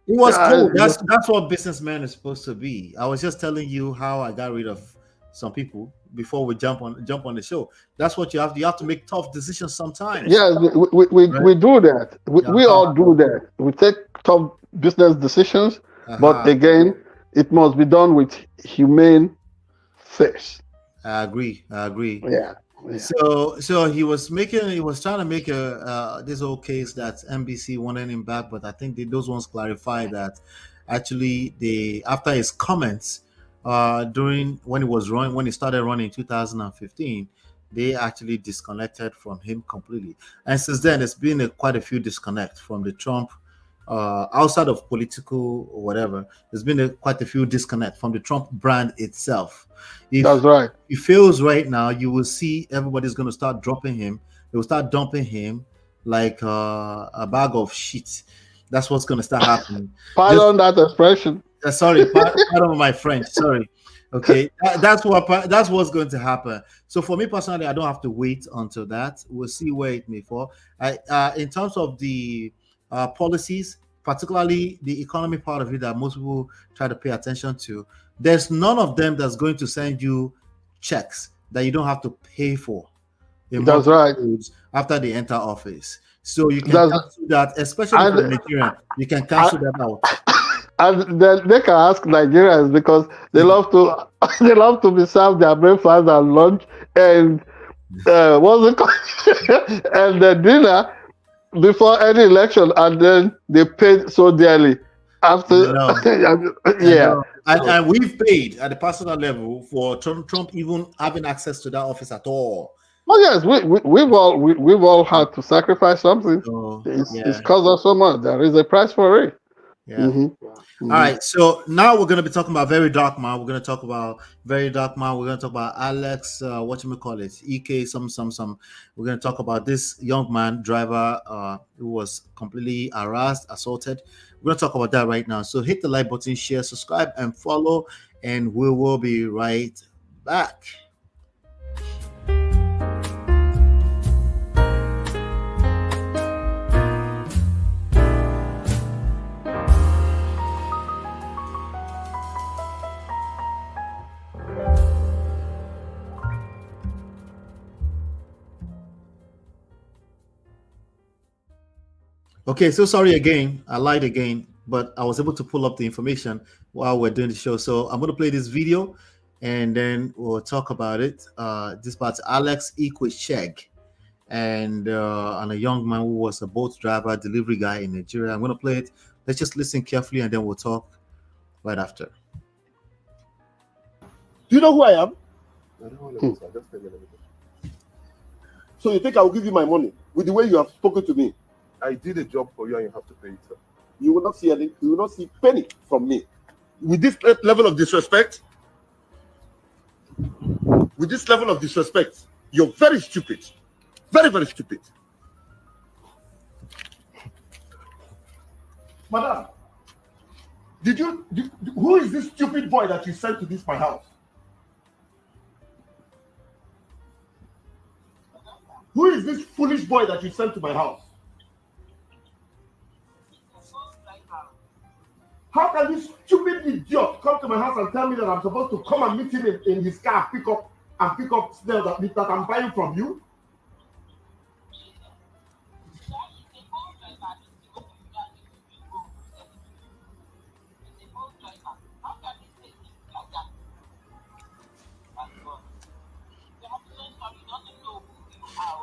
It was cool. That's what businessman is supposed to be. I was just telling you how I got rid of some people before we jump on the show. That's what you have. You have to make tough decisions sometimes. Yes, we do that. We all do that. We take tough business decisions, but again, it must be done with humane face. I agree. Yeah. So he was trying to make this whole case that NBC wanted him back, but I think those ones clarified that actually after his comments during when he started running in 2015, they actually disconnected from him completely. And since then, there's been quite a few disconnects from the Trump outside of political or whatever. There's been quite a few disconnects from the Trump brand itself. That's right. He fails right now, you will see everybody's going to start dropping him. They will start dumping him like a bag of shit. That's what's going to start happening. Pardon that expression. Sorry, pardon my French. Sorry. Okay, that's what's going to happen. So for me personally, I don't have to wait until that. We'll see where it may fall. In terms of the policies, particularly the economy part of it that most people try to pay attention to, there's none of them that's going to send you checks that you don't have to pay for. That's right. After they enter office. So you can cancel that, especially for Nigerian. You can cancel that out. And they can ask Nigerians because they love to be served their breakfast and lunch and what's it called? And the dinner before any election, and then they paid so dearly after. Yeah. And we've paid at the personal level for Trump even having access to that office at all. Oh yes, we've all had to sacrifice something. It's cost us so much. There is a price for it. Yeah. All right. So now we're going to be talking about Very Dark Man. We're going to talk about Very Dark Man. We're going to talk about Alex, whatchamacallit, EK, some. We're going to talk about this young man, driver, who was completely harassed, assaulted. We're going to talk about that right now. So hit the like button, share, subscribe, and follow, and we will be right back. Okay, so sorry again. I lied again, but I was able to pull up the information while we're doing the show. So I'm going to play this video and then we'll talk about it. This part's Alex Ikwechegh and a young man who was a boat driver, delivery guy in Nigeria. I'm going to play it. Let's just listen carefully and then we'll talk right after. Do you know who I am? I don't want to listen. Just tell me everything. So you think I will give you my money with the way you have spoken to me? I did a job for you and you have to pay it, sir. You will not see any, you will not see a penny from me. With this level of disrespect, you're very stupid. Very, very stupid. Madam, who is this stupid boy that you sent to my house? Who is this foolish boy that you sent to my house? How can this stupid idiot come to my house and tell me that I'm supposed to come and meet him in his car, pick up snail that I'm buying from you?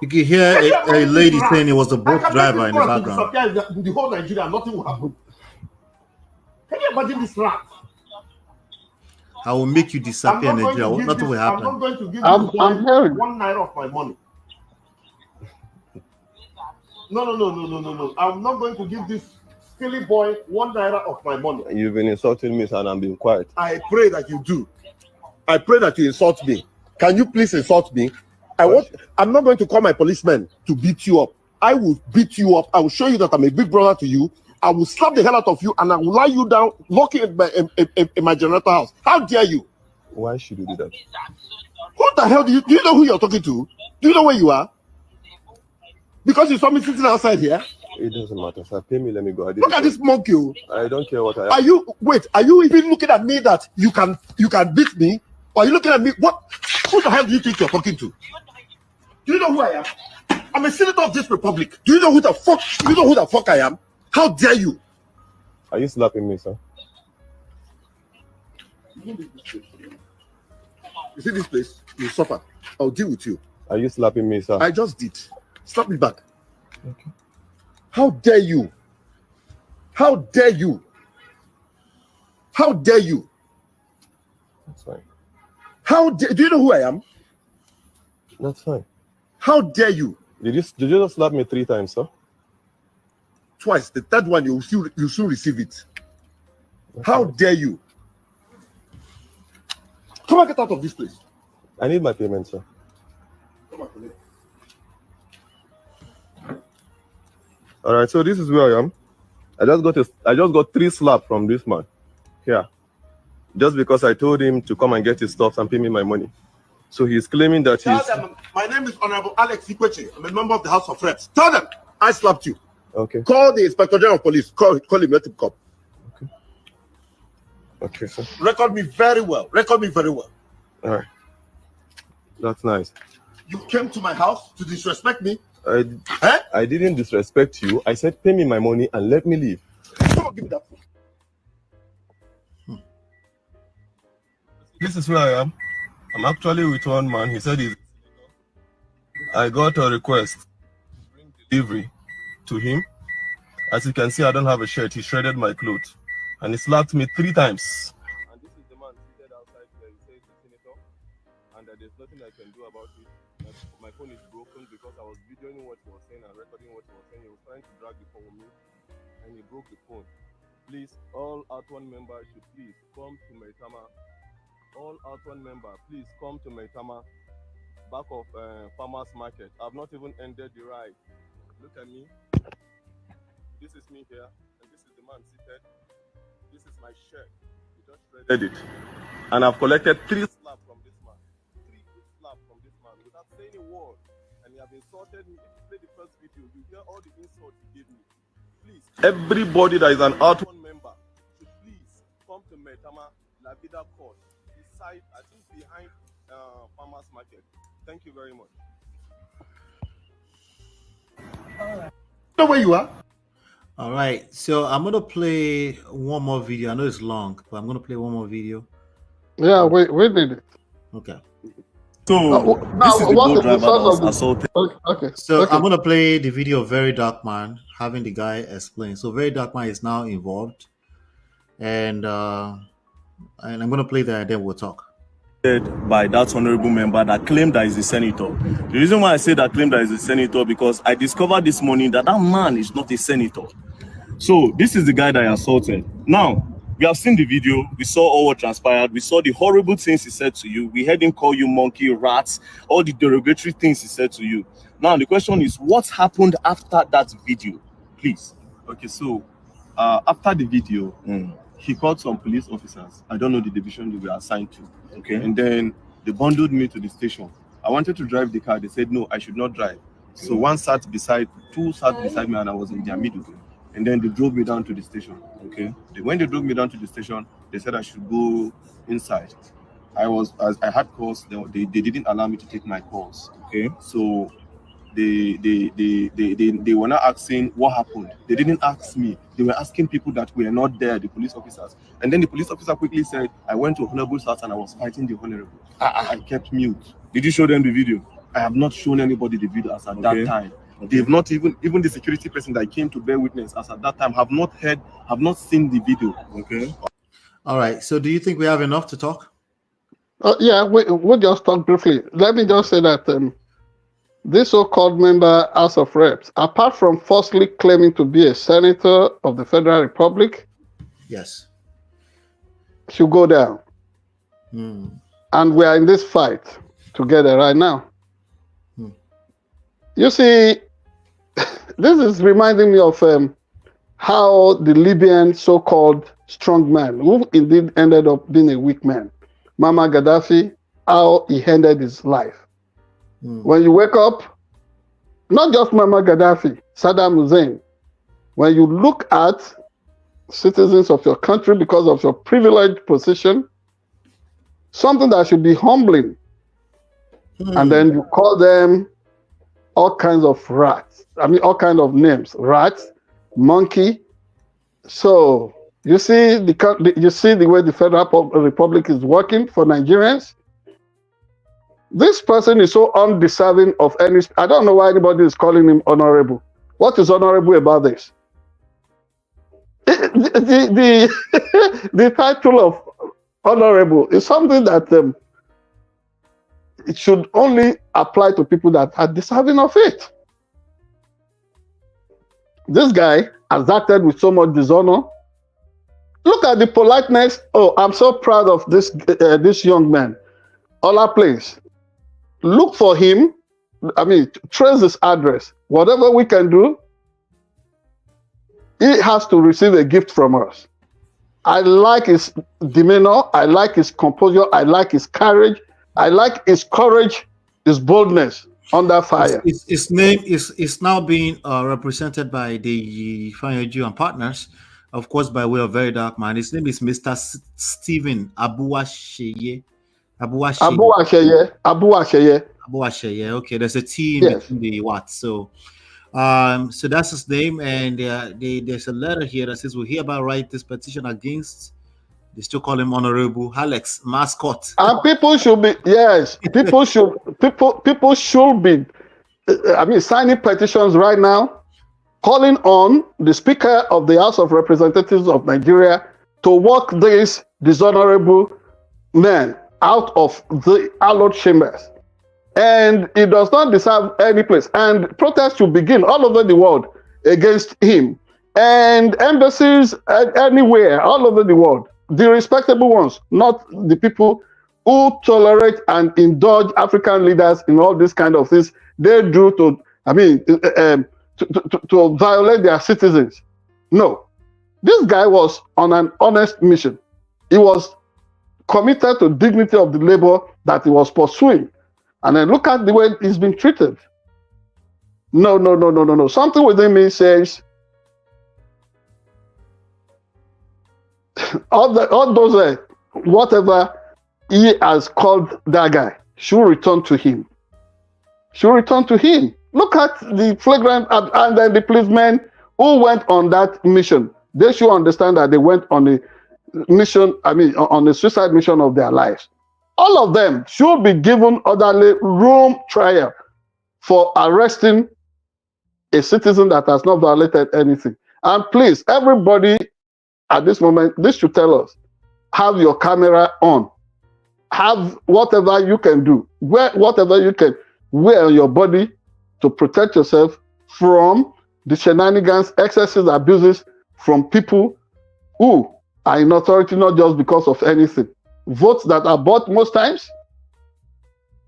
You can hear a lady saying it was a boat driver in the background. In the whole Nigeria, nothing will happen. Can you imagine this rat? I will make you disappear in Nigeria. Nothing will happen. I'm not going to give this boy 1 naira of my money. No. I'm not going to give this silly boy 1 naira of my money. You've been insulting me, and I'm being quiet. I pray that you do. I pray that you insult me. Can you please insult me? I'm not going to call my policemen to beat you up. I will beat you up. I will show you that I'm a big brother to you. I will slap the hell out of you and I will lie you down, lock you in my generator house. How dare you? Why should you do that? Who the hell do you know who you're talking to? Do you know where you are? Because you saw me sitting outside here? It doesn't matter, sir. Pay me, let me go. Look at this monkey. I don't care what I am. Are you even looking at me that you can beat me? Or are you looking at me? What? Who the hell do you think you're talking to? Do you know who I am? I'm a senator of this republic. Do you know who the fuck I am? How dare you? Are you slapping me, sir? You see this place? You suffer. I'll deal with you. Are you slapping me, sir? I just did. Slap me back. Okay. How dare you? How dare you? How dare you? That's fine. Do you know who I am? That's fine. How dare you? Did you just slap me 3 times, sir? Twice. The third one, you soon receive it. How dare you? Come on, get out of this place. I need my payment, sir. Come on, all right, so this is where I am. I just got 3 slaps from this man here, just because I told him to come and get his stuff and pay me my money. So he's claiming that Tell them, my name is Honorable Alex Ikwechegh. I'm a member of the House of Reps. Tell them I slapped you. Okay. Call the Inspector General of Police. Call him. Let him come. Okay. Okay, sir. Record me very well. All right. That's nice. You came to my house to disrespect me. I didn't disrespect you. I said pay me my money and let me leave. Come on, give me that phone. This is where I am. I'm actually with one man. He said I got a request to bring delivery to him. As you can see, I don't have a shirt. He shredded my clothes and he slapped me 3 times. And this is the man seated outside there. He says the senator and that there's nothing I can do about it. My phone is broken because I was videoing what he was saying and recording what he was saying. He was trying to drag the phone with me and he broke the phone. Please, all Out1 members should please come to Maitama. All Out1 members, please come to Maitama, back of Farmers Market. I've not even ended the ride. Look at me. This is me here, and this is the man seated. This is my shirt. He just shredded it. And I've collected 3 slaps from this man. 3 good slaps from this man without saying a word. And he has insulted me. If you play the first video, you hear all the insults he gave me. Please, everybody that is an Out1 member should please come to Maitama La Vida Court, beside, I think behind Farmers Market. Thank you very much. Know where you are? All right, so I'm gonna play one more video. I know it's long, but I'm gonna play one more video. Yeah, we did it. Okay. So Now, what is the source of the assaulted? Okay. So okay. I'm gonna play the video of Very Dark Man having the guy explain. So Very Dark Man is now involved, and I'm gonna play that, and then we'll talk. By that honorable member that claimed that he's a senator. The reason why I say that claimed that he's a senator, because I discovered this morning that that man is not a senator. So this is the guy that I assaulted. Now, we have seen the video. We saw all what transpired. We saw the horrible things he said to you. We heard him call you monkey, rats, all the derogatory things he said to you. Now, the question is, what happened after that video? Please. Okay, so after the video, he called some police officers. I don't know the division they were assigned to. Okay. And then they bundled me to the station. I wanted to drive the car. They said, no, I should not drive. Okay. So two sat beside me, and I was in their middle. And then they drove me down to the station. Okay. When they drove me down to the station, they said I should go inside. As I had calls, they didn't allow me to take my calls. Okay. So they were not asking what happened. They didn't ask me. They were asking people that were not there, the police officers. And then the police officer quickly said, I went to Honorable's house and I was fighting the Honorable. I kept mute. Did you show them the video? I have not shown anybody the video as at that time. Okay. They've not even the security person that came to bear witness as at that time have not seen the video. Okay. All right. So do you think we have enough to talk? Yeah, we'll just talk briefly. Let me just say that this so-called member House of Reps, apart from falsely claiming to be a senator of the Federal Republic, yes, should go down. And we are in this fight together right now. You see, this is reminding me of how the Libyan so-called strong man, who indeed ended up being a weak man, Muammar Gaddafi, how he ended his life. When you wake up, not just Muammar Gaddafi, Saddam Hussein, when you look at citizens of your country because of your privileged position, something that should be humbling, and then you call them all kinds of rats. I mean, all kinds of names, rats, monkey. So you see the way the Federal Republic is working for Nigerians. This person is so undeserving of any. I don't know why anybody is calling him honorable. What is honorable about this? The title of honorable is something that it should only apply to people that are deserving of it. This guy has acted with so much dishonor. Look at the politeness. Oh, I'm so proud of this young man. Ola Place. Look for him. I mean, trace his address. Whatever we can do, he has to receive a gift from us. I like his demeanor. I like his composure. I like his courage. I like his courage, his boldness under fire. His name is now being represented by the Fanyeju and partners, of course, by way of Very Dark Man. His name is Mr. Stephen Abuasheye. Abuasheye. Okay, there's a T in between the what. So that's his name, and there's a letter here that says we hereby write this petition against. They still call him Honorable Alex Mascot. And people should be people should be signing petitions right now, calling on the Speaker of the House of Representatives of Nigeria to walk this dishonorable man out of the hallowed chambers. And he does not deserve any place. And protests should begin all over the world against him. and embassies anywhere, all over the world, the respectable ones, not the people who tolerate and indulge African leaders in all these kind of things they do to, to violate their citizens. No, this guy was on an honest mission. He was committed to dignity of the labor that he was pursuing. And then look at the way he's been treated. No. Something within me says, all those whatever he has called that guy should return to him. Look at the flagrant and then the policemen who went on that mission. They should understand that they went on a mission, on a suicide mission of their lives. All of them should be given orderly room trial for arresting a citizen that has not violated anything. And please, everybody at this moment, this should tell us, have your camera on. Have whatever you can do, whatever you can wear on your body to protect yourself from the shenanigans, excesses, abuses from people who are in authority, not just because of anything. Votes that are bought most times,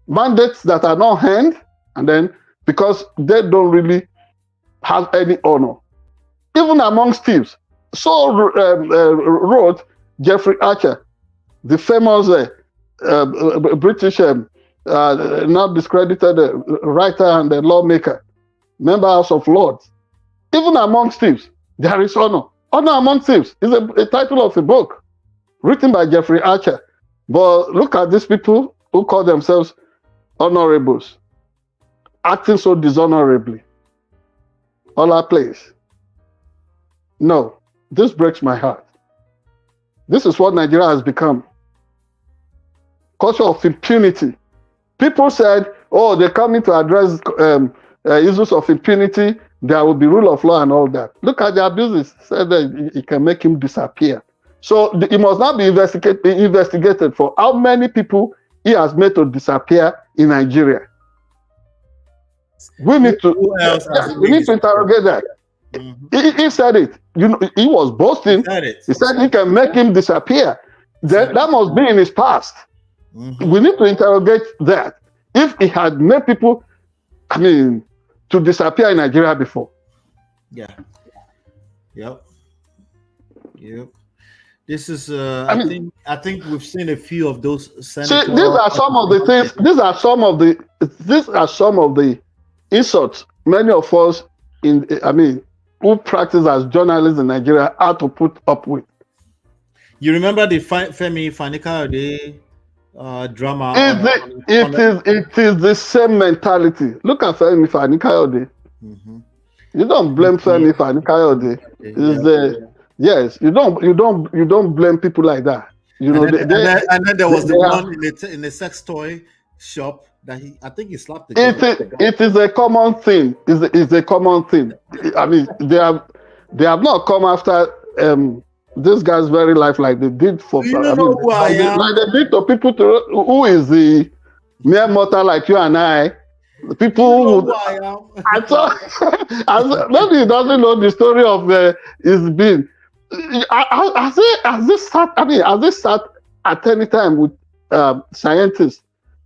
mandates that are not handed, and then because they don't really have any honor. Even amongst thieves. So wrote Jeffrey Archer, the famous British, now discredited writer and lawmaker, member House of Lords. Even amongst thieves, there is honor. Honor among thieves is a title of a book written by Jeffrey Archer. But look at these people who call themselves honorables, acting so dishonorably. All our place. No, this breaks my heart. This is what Nigeria has become. Culture of impunity. People said, oh, they're coming to address issues of impunity. There will be rule of law and all that. Look at the abuses. Said that it can make him disappear. So it must not be investigated for how many people he has made to disappear in Nigeria. We need to interrogate that. Mm-hmm. He said it. You know, he was boasting. He said he can make him disappear. That must be in his past. Mm-hmm. We need to interrogate that. If he had made people, to disappear in Nigeria before. Yeah. Yep. This is. I think we've seen a few of those. These are some of the things. These are some of the insults many of us who practice as journalists in Nigeria are to put up with. You remember the Femi Fani-Kayode drama? It is the same mentality. Look at Femi Fani-Kayode. Mm-hmm. You don't blame Femi Fani-Kayode. Yes, you don't blame people like that. You know, and then there was the one in the sex toy shop that I think he slapped the guy. It is a common thing. It's a common thing. They have not come after this guy's very life like they did for like they did to people who is the mere mortal like you and I. The people who I thought maybe he doesn't know the story of his being. As they start at any time with scientists,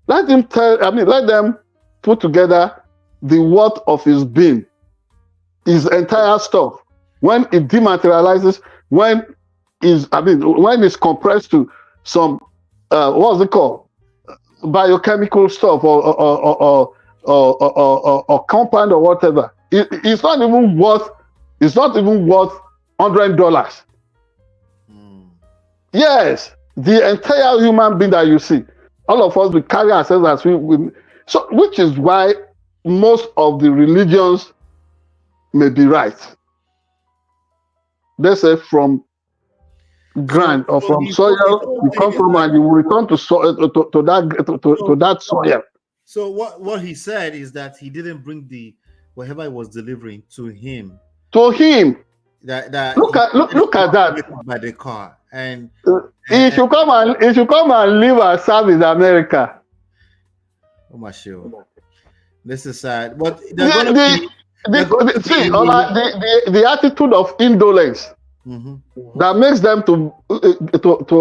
let them put together the worth of his being, his entire stuff. When it dematerializes, when it's compressed to some what's it called, biochemical stuff or compound or whatever, it's not even worth $100. Yes, the entire human being that you see, all of us, we carry ourselves as we so, which is why most of the religions may be right. They say from ground or from soil you come from, and you will return to that soil. So what he said is that he didn't bring the whatever he was delivering to him. To him. That look at that by the car, and he should come and live and serve in America. Oh my show, this is sad. But The attitude of indolence that makes them to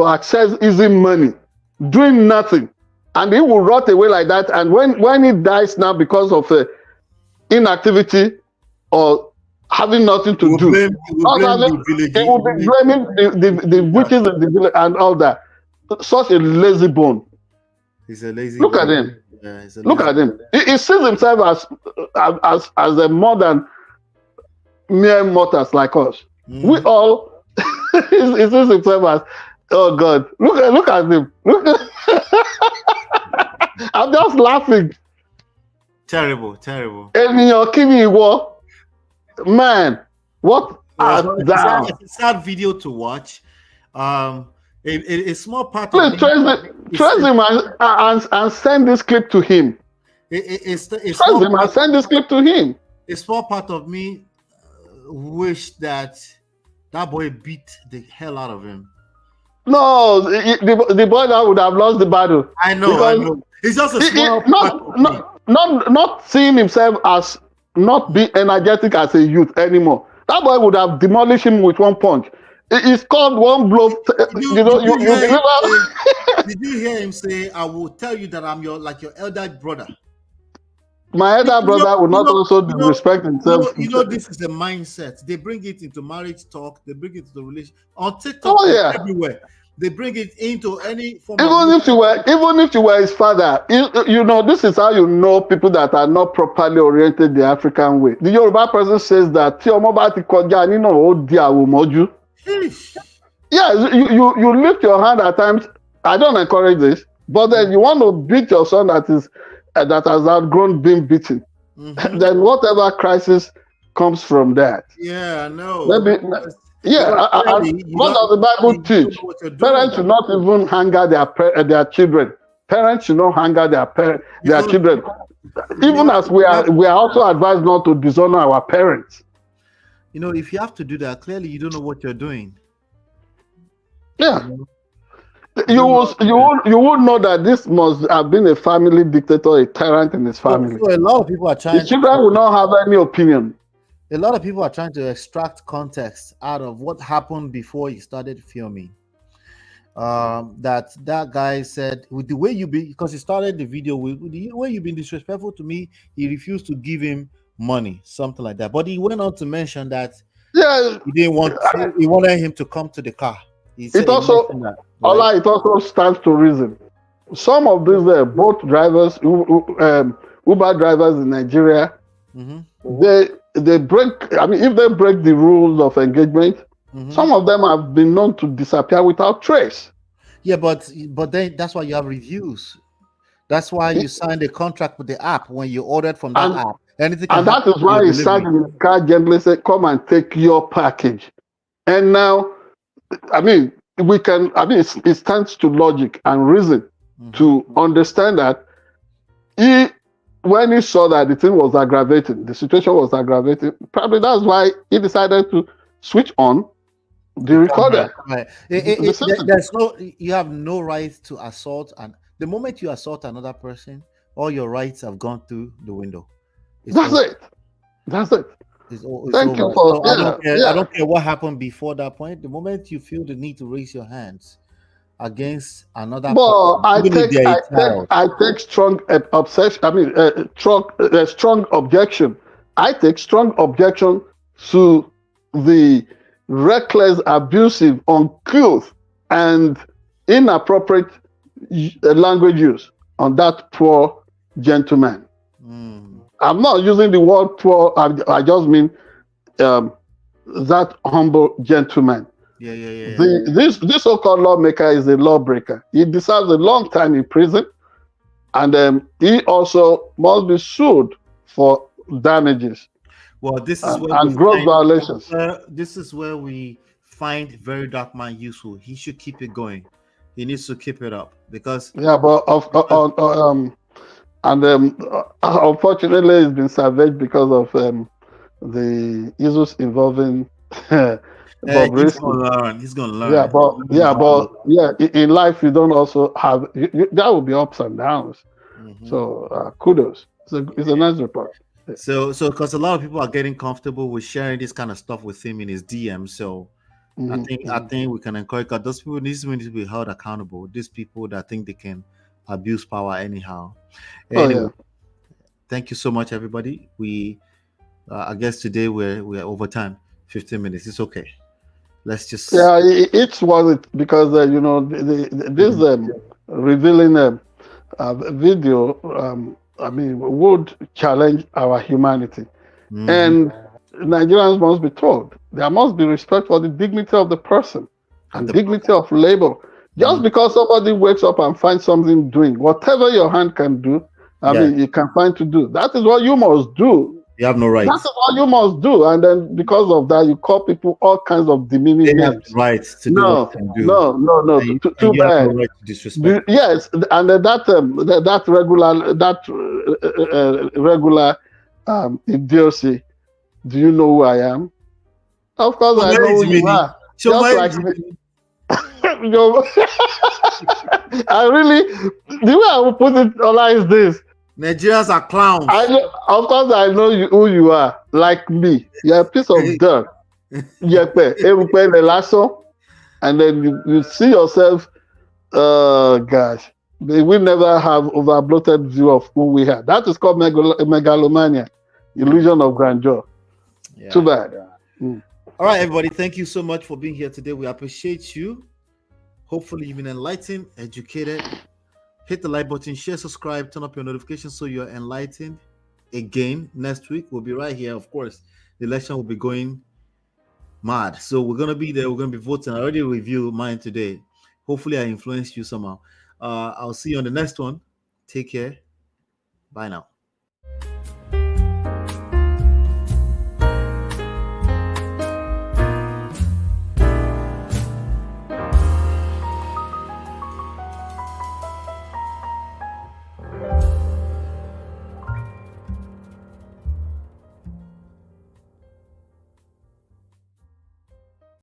access easy money, doing nothing, and he will rot away like that. And when he dies now because of inactivity or having nothing to do, he will be blaming the witches in the village and all that. Such a lazy bone. He's a lazy. Look at him. Yeah, look at him. He sees himself as a more than mere mortals like us. We all he sees himself as, oh God, look at him. I'm just laughing. Terrible. And in your kidney war, man, what it's a sad video to watch. A small part of trace him and send this clip to him. Send this clip to him. A small part of me wish that boy beat the hell out of him. No, the boy that would have lost the battle. I know. It's just a small not seeing himself as not being energetic as a youth anymore. That boy would have demolished him with one punch. It's called one blow. Did you hear him say, "I will tell you that I'm your elder brother"? My elder brother would not also disrespect himself. This is the mindset. They bring it into marriage talk. They bring it into the relation on TikTok. Everywhere. They bring it into any form. Even if you were his father, this is how you know people that are not properly oriented the African way. The Yoruba person says that yeah, you lift your hand at times. I don't encourage this, but then you want to beat your son that has outgrown being beaten. Then whatever crisis comes from that. Yeah, I know. What does the Bible teach? Parents should not even anger their children. Parents should not anger their children. Even as we are also advised not to dishonor our parents. If you have to do that, clearly you don't know what you're doing. Yeah. You would know that this must have been a family dictator, a tyrant in his family. So a lot of people are trying. The children will not have any opinion. A lot of people are trying to extract context out of what happened before you started filming. That guy said, with the way because he started the video with the way you've been disrespectful to me, he refused to give him money, something like that. But he went on to mention that he wanted him to come to the car. It also stands to reason. Some of these boat drivers, Uber drivers in Nigeria, they break. If they break the rules of engagement, some of them have been known to disappear without trace. Yeah, but then that's why you have reviews. That's why you signed a contract with the app when you ordered from that app. And that is why he sat in his car gently said, "Come and take your package." And now, it stands to logic and reason to understand that when he saw that the thing was aggravating, the situation was aggravating, probably that's why he decided to switch on the recorder. Right. You have no right to assault, and the moment you assault another person, all your rights have gone through the window. That's it. Thank you for. I don't care what happened before that point. The moment you feel the need to raise your hands against another person, I take strong obsession. Strong objection. I take strong objection to the reckless, abusive, uncouth, and inappropriate language use on that poor gentleman. I'm not using the word poor. I just mean that humble gentleman. Yeah. This so-called lawmaker is a lawbreaker. He deserves a long time in prison, and he also must be sued for damages. Well, this is where gross violations. This is where we find very dark man useful. He should keep it going. He needs to keep it up because unfortunately, it's been savaged because of the issues involving Bob Risky. He's gonna learn. In life you don't also have that will be ups and downs. So kudos. It's a nice report. So because a lot of people are getting comfortable with sharing this kind of stuff with him in his DM. So I think we can encourage, because those people need to be held accountable. These people that think they can abuse power anyhow. Anyway, thank you so much, everybody. We I guess today we're over time, 15 minutes. It's okay. Let's just it's worth it, because this revealing video would challenge our humanity. And Nigerians must be told there must be respect for the dignity of the person and dignity of labor. Just because somebody wakes up and finds something doing, whatever your hand can do, you can find to do. That is what you must do. You have no rights. That is what you must do. And then because of that, you call people all kinds of demeaning names. Have rights to do what they can do. No. Too you bad. Have no right to disrespect. Yes, and that regular idiocy. Do you know who I am? Of course, I know who you are. So Just like I really, the way I will put it, Ola, is this. Nigerians are clowns. Of course, I know who you are. Like me, you're a piece of dirt. And then you see yourself. Gosh, we never have overbloated view of who we are. That is called megalomania, illusion of grandeur. Yeah. Too bad. All right, everybody. Thank you so much for being here today. We appreciate you. Hopefully, you've been enlightened, educated. Hit the like button, share, subscribe, turn up your notifications so you're enlightened. Again, next week, we'll be right here. Of course, the election will be going mad. So we're going to be there. We're going to be voting. I already reviewed mine today. Hopefully, I influenced you somehow. I'll see you on the next one. Take care. Bye now.